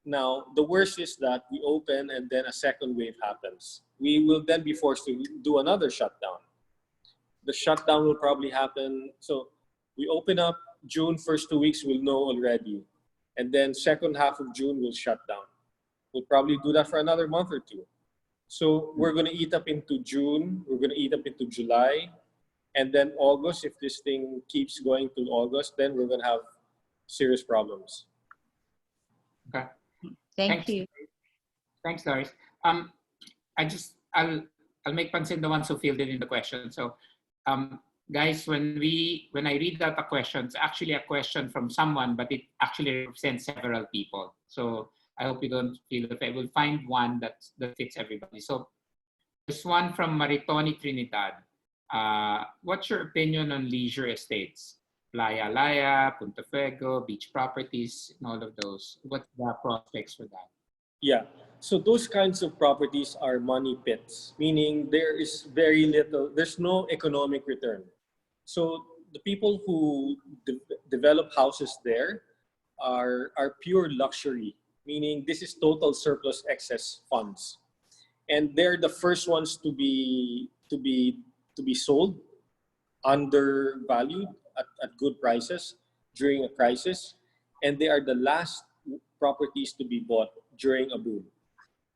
Now, the worst is that we open and then a second wave happens. We will then be forced to do another shutdown. The shutdown will probably happen. So we open up June, first 2 weeks, we'll know already. And then second half of June, we'll shut down. We'll probably do that for another month or two. So we're going to eat up into June. We're going to eat up into July. And then August, if this thing keeps going till August, then we're going to have serious problems. Okay. Thank you. Thanks, Doris. I'll make pansin the ones who filled in the question. So, guys, when I read out a question, it's actually a question from someone, but it actually represents several people. So I hope you don't feel that I will find one that fits everybody. So there's one from Maritoni Trinidad. What's your opinion on leisure estates? Playa Laya, Punta Fuego, beach properties, and all of those. What's the prospects for that? Yeah. So those kinds of properties are money pits, meaning there is very little, there's no economic return. So the people who develop houses there are pure luxury, meaning this is total surplus excess funds. And they're the first ones to be sold undervalued at good prices during a crisis, and they are the last properties to be bought during a boom.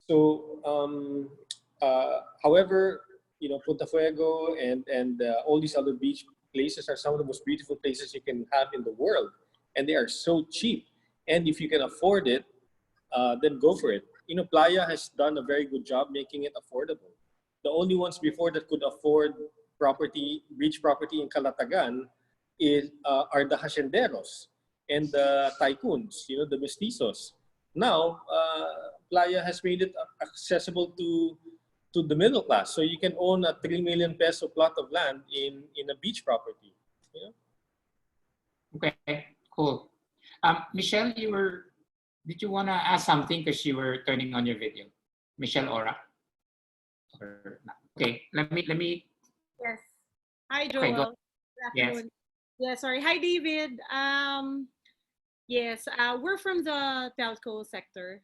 So, however, Punta Fuego and all these other beach places are some of the most beautiful places you can have in the world, and they are so cheap. And if you can afford it, then go for it. Playa has done a very good job making it affordable. The only ones before that could afford beach property in Calatagan are the hacienderos and the tycoons, the mestizos. Now, Playa has made it accessible to the middle class. So you can own a 3 million peso plot of land in a beach property. Okay, cool. Michelle, did you want to ask something because you were turning on your video? Michelle Ora? Or not? Okay, let me. Yes. Hi, Joel. Okay, go. Good afternoon. Yeah, sorry. Hi, David. Yes, we're from the telco sector.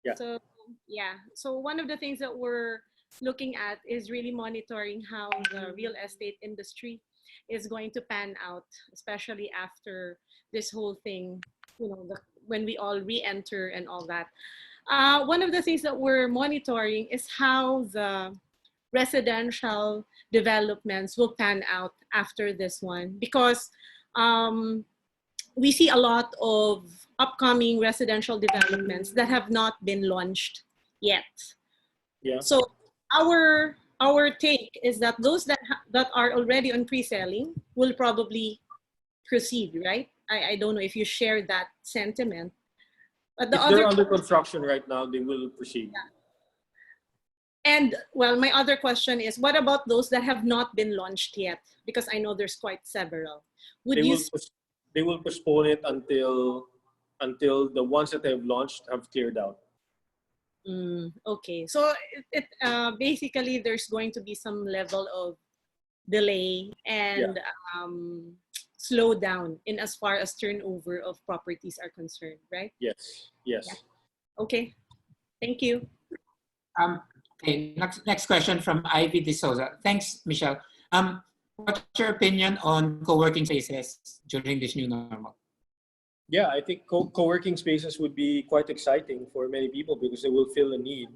Yeah. So, yeah. So one of the things that we're looking at is really monitoring how the real estate industry is going to pan out, especially after this whole thing, when we all re-enter and all that. One of the things that we're monitoring is how the residential developments will pan out after this one, because we see a lot of upcoming residential developments that have not been launched yet. Yeah. So our take is that those that are already on pre-selling will probably proceed, right? I don't know if you share that sentiment. But if they're under construction right now, they will proceed. Yeah. And well, my other question is, what about those that have not been launched yet? Because I know there's quite several. They will postpone it until the ones that they have launched have cleared out. Okay, so basically there's going to be some level of delay, and slow down in as far as turnover of properties are concerned, right? Yes. Yes. Yeah. Okay. Thank you. Okay, next question from Ivy De Souza. Thanks, Michelle. What's your opinion on co-working spaces during this new normal? Yeah, I think co-working spaces would be quite exciting for many people because they will fill a need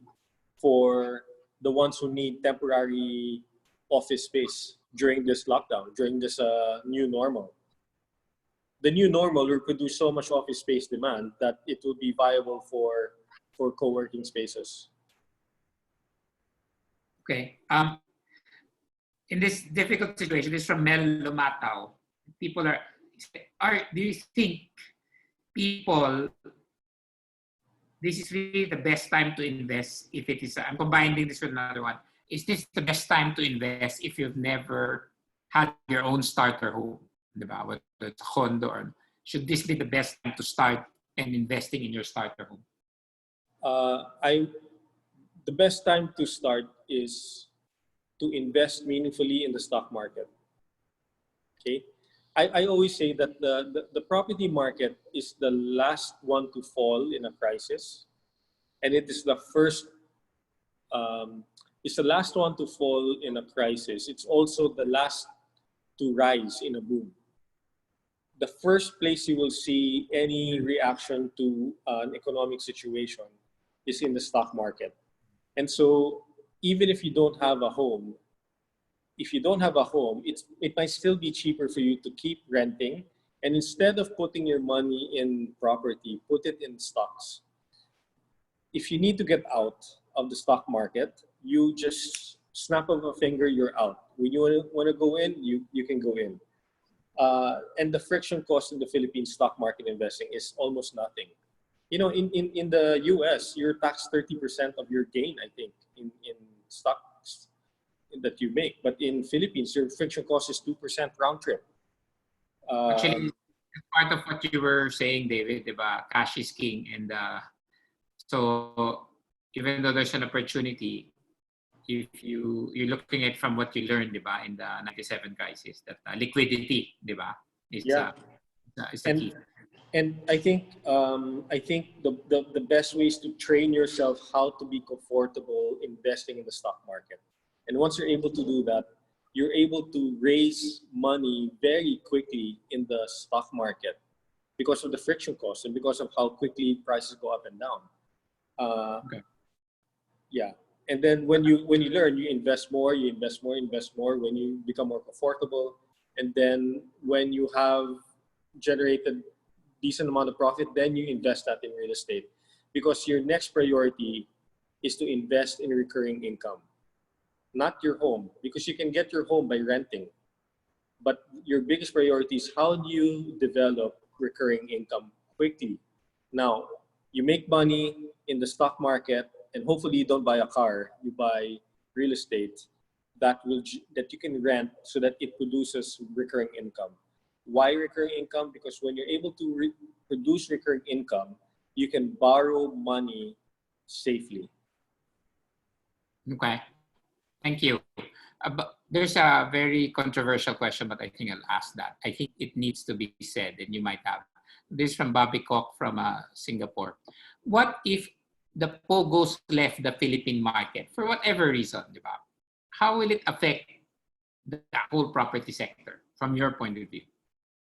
for the ones who need temporary office space during this lockdown, during this new normal. The new normal will produce so much office space demand that it will be viable for co-working spaces. Okay. In this difficult situation, this is from Mel Lumatao. People do you think people, this is really the best time to invest if it is, I'm combining this with another one. Is this the best time to invest if you've never had your own starter home? Diba? Whether it's a condo, or should this be the best time to start and investing in your starter home? The best time to start is to invest meaningfully in the stock market. Okay, I always say that the property market is the last one to fall in a crisis, and it is the first. It's the last one to fall in a crisis. It's also the last to rise in a boom. The first place you will see any reaction to an economic situation is in the stock market. And so even if you don't have a home, it might still be cheaper for you to keep renting. And instead of putting your money in property, put it in stocks. If you need to get out of the stock market, you just snap of a finger, you're out. When you want to go in, you can go in. And the friction cost in the Philippine stock market investing is almost nothing. You know, in the US, you're taxed 30% of your gain, I think, in stocks that you make. But in Philippines, your friction cost is 2% round trip. Actually, part of what you were saying, David, diba? Cash is king. And so even though there's an opportunity, if you're looking at from what you learned, diba, in the 97 crisis, that liquidity, diba, is the key. And I think the best way is to train yourself how to be comfortable investing in the stock market. And once you're able to do that, you're able to raise money very quickly in the stock market because of the friction costs and because of how quickly prices go up and down. Okay. Yeah. And then when you learn, you invest more. When you become more comfortable, and then when you have generated decent amount of profit, then you invest that in real estate, because your next priority is to invest in recurring income, not your home, because you can get your home by renting. But your biggest priority is how do you develop recurring income quickly. Now, you make money in the stock market, and hopefully you don't buy a car, you buy real estate that you can rent so that it produces recurring income. Why recurring income? Because when you're able to produce recurring income, you can borrow money safely. Okay, thank you. There's a very controversial question, but I think I'll ask that. I think it needs to be said, and you might have. This is from Bobby Kok from Singapore. What if the POGOs left the Philippine market for whatever reason, diba? How will it affect the whole property sector from your point of view?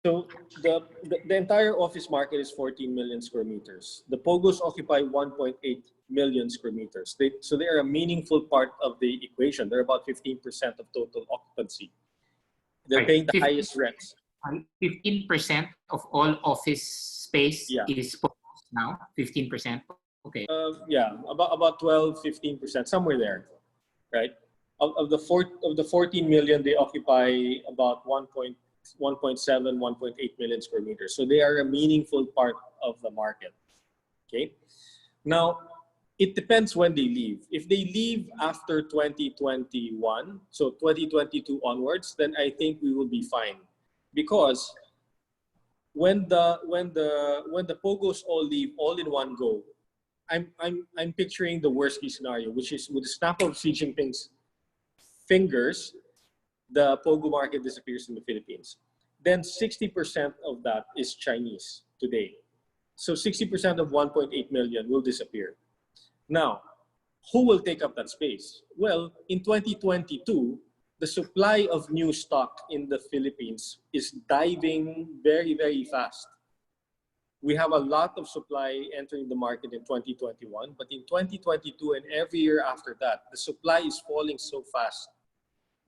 So the entire office market is 14 million square meters. The POGOs occupy 1.8 million square meters. So they are a meaningful part of the equation. They're about 15% of total occupancy. They're paying the highest rents. 15% of all office space is POGOs now? 15%? Okay. About 12, 15%, somewhere there, right? Of the 14 million, they occupy about 1.7, 1.8 million square meters. So they are a meaningful part of the market. Okay. Now, it depends when they leave. If they leave after 2021, so 2022 onwards, then I think we will be fine, because when the POGOs all leave all in one go, I'm picturing the worst case scenario, which is with the snap of Xi Jinping's fingers, the POGO market disappears in the Philippines. then 60% of that is Chinese today. So 60% of 1.8 million will disappear. Now, who will take up that space? Well, in 2022, the supply of new stock in the Philippines is diving very, very fast. We have a lot of supply entering the market in 2021, but in 2022 and every year after that, the supply is falling so fast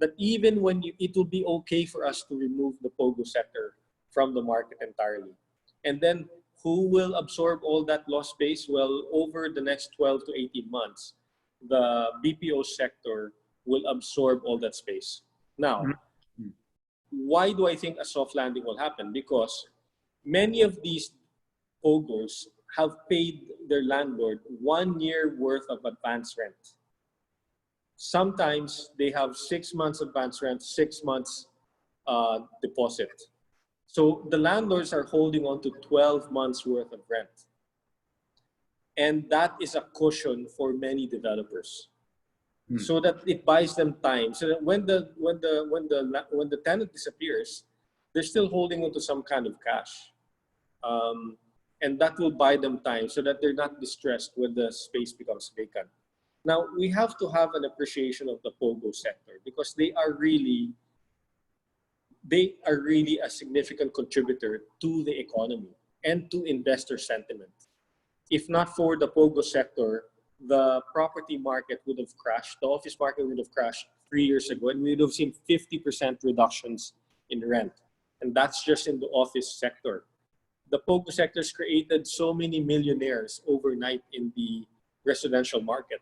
that even when it will be okay for us to remove the POGO sector from the market entirely. And then who will absorb all that lost space? Well, over the next 12 to 18 months, the BPO sector will absorb all that space. Now, why do I think a soft landing will happen? Because many of these POGOs have paid their landlord 1 year worth of advance rent. Sometimes they have 6 months advance rent, 6 months deposit. So the landlords are holding on to 12 months worth of rent. And that is a cushion for many developers. So that it buys them time. So that when the tenant disappears, they're still holding on to some kind of cash. And that will buy them time so that they're not distressed when the space becomes vacant. Now, we have to have an appreciation of the POGO sector because they are really a significant contributor to the economy and to investor sentiment. If not for the POGO sector, the property market would have crashed. The office market would have crashed 3 years ago, and we would have seen 50% reductions in rent. And that's just in the office sector. The POGO sector has created so many millionaires overnight in the residential market,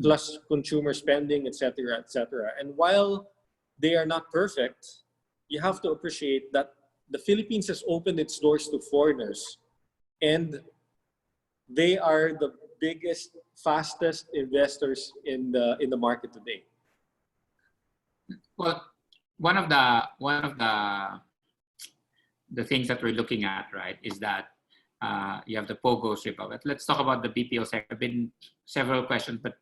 plus consumer spending, etc., etc. And while they are not perfect, you have to appreciate that the Philippines has opened its doors to foreigners, and they are the biggest, fastest investors in the market today. Well, one of the things that we're looking at, right, is that you have the POGO strip of it. Let's talk about the BPO sector. There have been several questions, but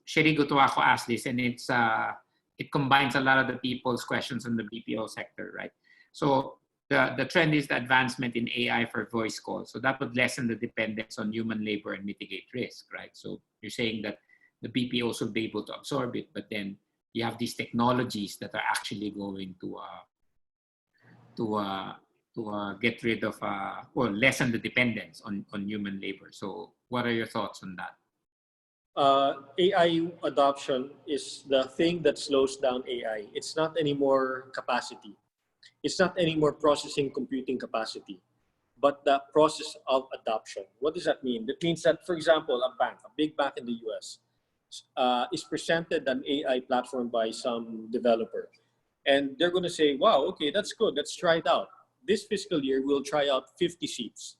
Sherry Gutuako asked this, and it combines a lot of the people's questions on the BPO sector, right? So the trend is the advancement in AI for voice calls. So that would lessen the dependence on human labor and mitigate risk, right? So you're saying that the BPOs will be able to absorb it, but then you have these technologies that are actually going to get rid of or lessen the dependence on human labor. So what are your thoughts on that? AI adoption is the thing that slows down AI. It's not anymore capacity. It's not anymore processing computing capacity, but the process of adoption. What does that mean? That means that, for example, a big bank in the US, is presented an AI platform by some developer. And they're going to say, wow, okay, that's good. Let's try it out. This fiscal year, we'll try out 50 seats.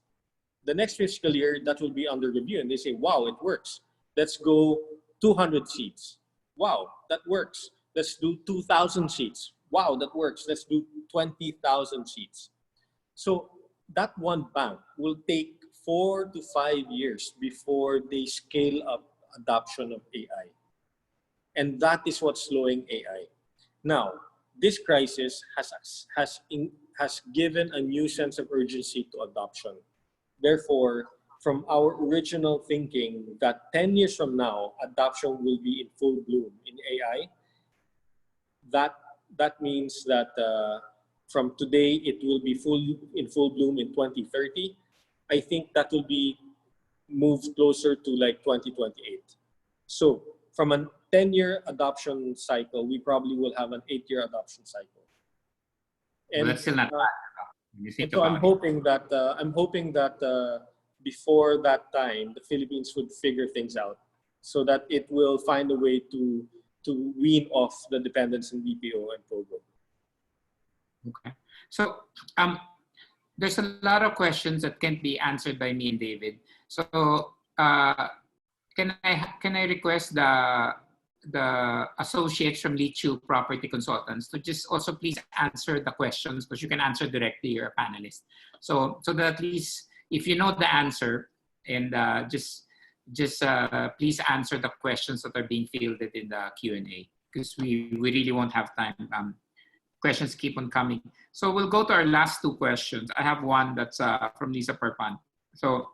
The next fiscal year, that will be under review. And they say, wow, it works. Let's go 200 seats. Wow, that works. Let's do 2,000 seats. Wow, that works. Let's do 20,000 seats. So that one bank will take 4 to 5 years before they scale up adoption of AI. And that is what's slowing AI. Now, this crisis has given a new sense of urgency to adoption. Therefore, from our original thinking that 10 years from now, adoption will be in full bloom in AI, that means that from today, it will be in full bloom in 2030. I think that will be moved closer to like 2028. So from a 10-year adoption cycle, we probably will have an 8-year adoption cycle. And well, that's still not bad. So I'm hoping that before that time, the Philippines would figure things out so that it will find a way to wean off the dependence in BPO and POGO. Okay. So there's a lot of questions that can't be answered by me and David. So can I request the associates from Leechiu Property Consultants to just also please answer the questions, because you can answer directly, you're a panelist. So that at least if you know the answer, and just please answer the questions that are being fielded in the Q&A, because we really won't have time questions keep on coming. So we'll go to our last two questions. I have one that's from Lisa Perpan. So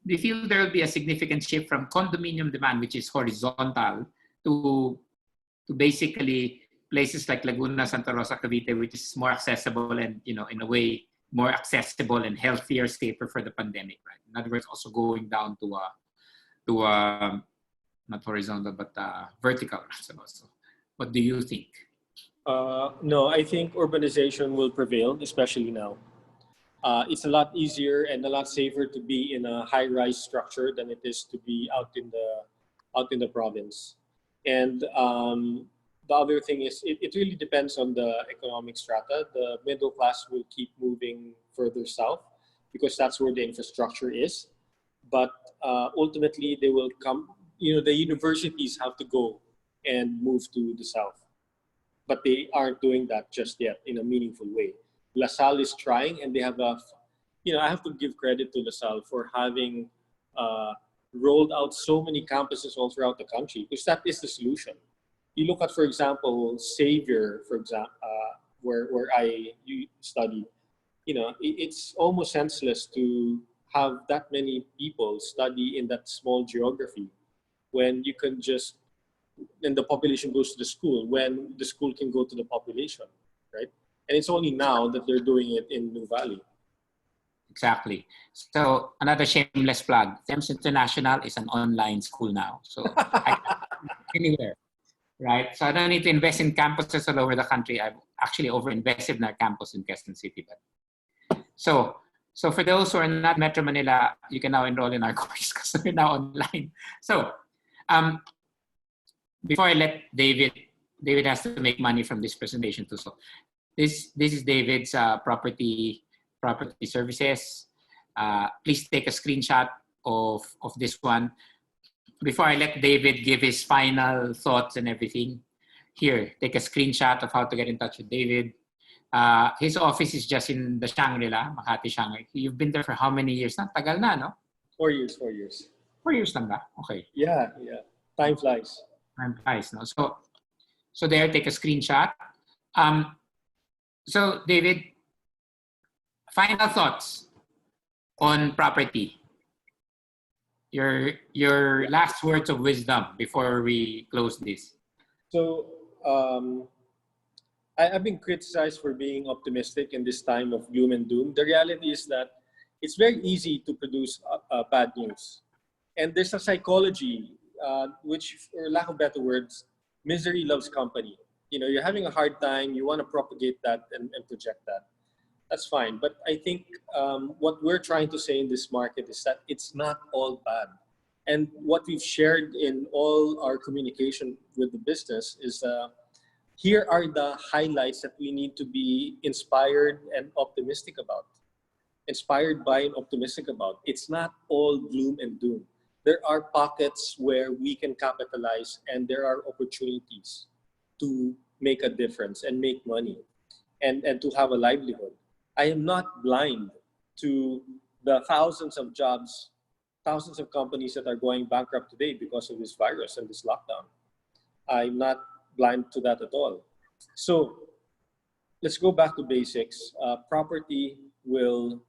do you feel there will be a significant shift from condominium demand, which is horizontal, to basically places like Laguna, Santa Rosa, Cavite, which is more accessible and, in a way, more accessible and healthier, safer for the pandemic, right? In other words, also going down to not horizontal, but vertical. So what do you think? No, I think urbanization will prevail, especially now. It's a lot easier and a lot safer to be in a high-rise structure than it is to be out in the province. And the other thing is, it really depends on the economic strata. The middle class will keep moving further south because that's where the infrastructure is. But ultimately, they will come. The universities have to go and move to the south, but they aren't doing that just yet in a meaningful way. LaSalle is trying, and they have I have to give credit to LaSalle for having rolled out so many campuses all throughout the country, because that is the solution. You look at, for example, Xavier, for example, where you studied. It's almost senseless to have that many people study in that small geography when you can just, and the population goes to the school, when the school can go to the population, right? And it's only now that they're doing it in New Valley. Exactly. So another shameless plug, Thames International is an online school now. So I can anywhere, right? So I don't need to invest in campuses all over the country. I've actually over-invested in our campus in Quezon City. But so for those who are not Metro Manila, you can now enroll in our course because we're now online. So before I let David has to make money from this presentation too. So this is David's property services. Please take a screenshot of this one. Before I let David give his final thoughts and everything, here, take a screenshot of how to get in touch with David. His office is just in the Shangri-La, Makati Shangri. You've been there for how many years na? Tagal na, no? 4 years. 4 years lang ba? Okay. Yeah. Time flies. Time flies, no? So there, take a screenshot. So David, final thoughts on property. Your last words of wisdom before we close this. So I've been criticized for being optimistic in this time of gloom and doom. The reality is that it's very easy to produce bad news. And there's a psychology, which, for lack of better words, misery loves company. You're having a hard time, you want to propagate that and project that. That's fine. But I think what we're trying to say in this market is that it's not all bad. And what we've shared in all our communication with the business is here are the highlights that we need to be inspired and optimistic about. Inspired by and optimistic about. It's not all gloom and doom. There are pockets where we can capitalize, and there are opportunities to make a difference and make money and to have a livelihood. I am not blind to the thousands of jobs, thousands of companies that are going bankrupt today because of this virus and this lockdown. I'm not blind to that at all. So let's go back to basics. Property will,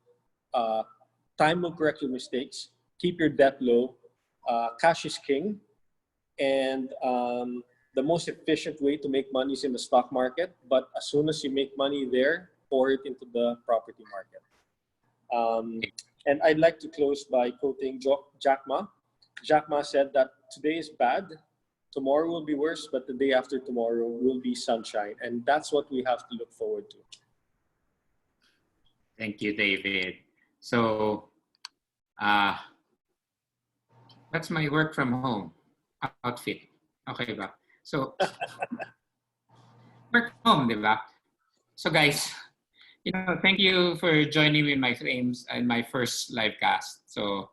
time will correct your mistakes. Keep your debt low. Cash is king. And the most efficient way to make money is in the stock market. But as soon as you make money there, pour it into the property market. And I'd like to close by quoting Jack Ma. Jack Ma said that today is bad, tomorrow will be worse, but the day after tomorrow will be sunshine. And that's what we have to look forward to. Thank you, David. So that's my work from home outfit. Okay ba? So work from home, di ba? So guys, thank you for joining me in my frames and my first live cast. So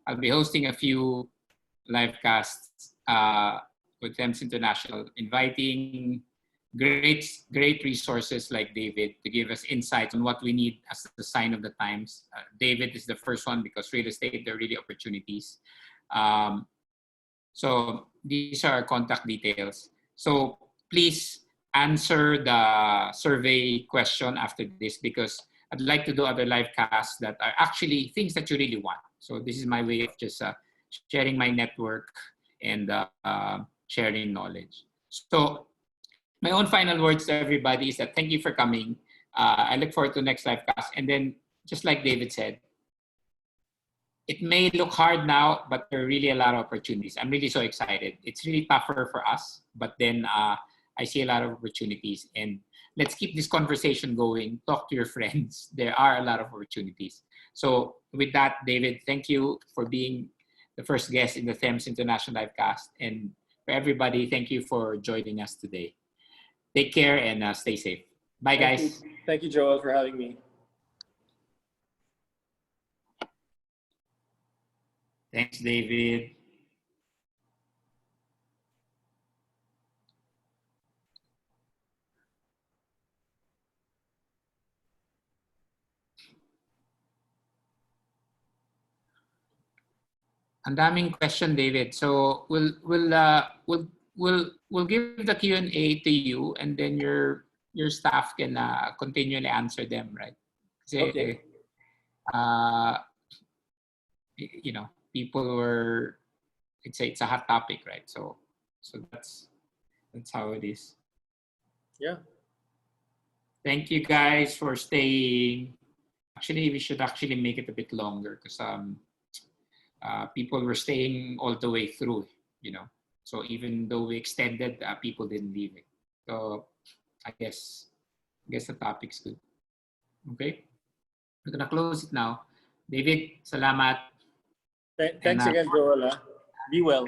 I'll be hosting a few live casts with Thames International, inviting great resources like David to give us insights on what we need as the sign of the times. David is the first one because real estate, there are really opportunities. So these are our contact details. So please answer the survey question after this, because I'd like to do other live casts that are actually things that you really want. So this is my way of just sharing my network and sharing knowledge. So my own final words to everybody is that thank you for coming. I look forward to the next live cast. And then, just like David said, it may look hard now, but there are really a lot of opportunities. I'm really so excited. It's really tougher for us, but then I see a lot of opportunities. And let's keep this conversation going. Talk to your friends. There are a lot of opportunities. So with that, David, thank you for being the first guest in the Thames International Livecast. And for everybody, thank you for joining us today. Take care and stay safe. Bye, guys. Thank you, Joel, for having me. Thanks, David. Ang daming question, David. So we'll give the Q&A to you, and then your staff can continually answer them, right? Kasi, Okay. you know, people were, it's a hot topic, right? So that's how it is. Yeah. Thank you guys for staying. Actually, we should actually make it a bit longer because people were staying all the way through, you know. So even though we extended, people didn't leave it. So I guess the topic's good. Okay, we're gonna close it now. David, salamat. Thanks again, Joel. Be well.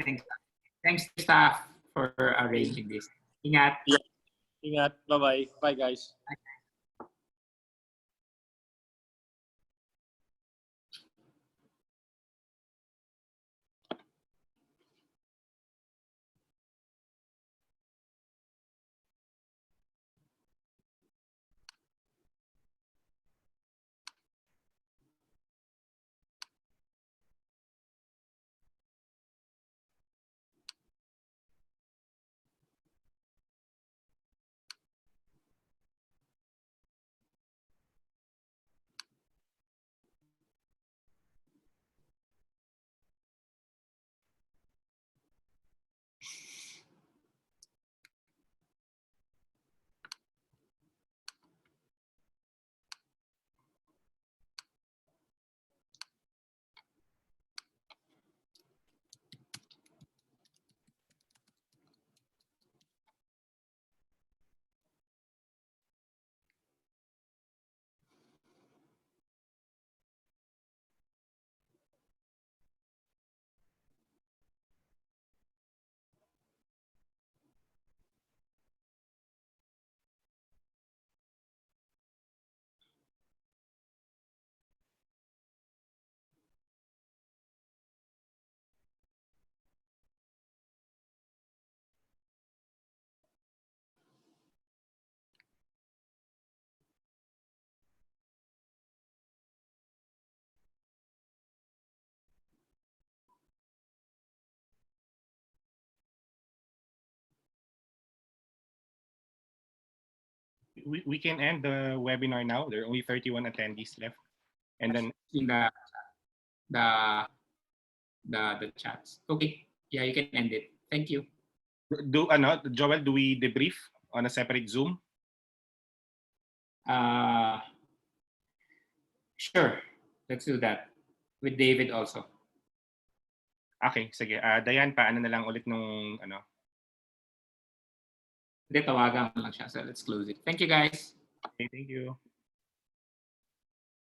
Thanks to staff for arranging this. Ingat. Yeah. Ingat. Bye-bye. Bye, guys. We can end the webinar now. There are only 31 attendees left. And then the chats. Okay. Yeah, you can end it. Thank you. Joel, do we debrief on a separate Zoom? Sure. Let's do that. With David also. Okay, sige. Dayan, paano na lang ulit nung ano? Hindi, tawagan lang siya. So let's close it. Thank you, guys. Okay, thank you.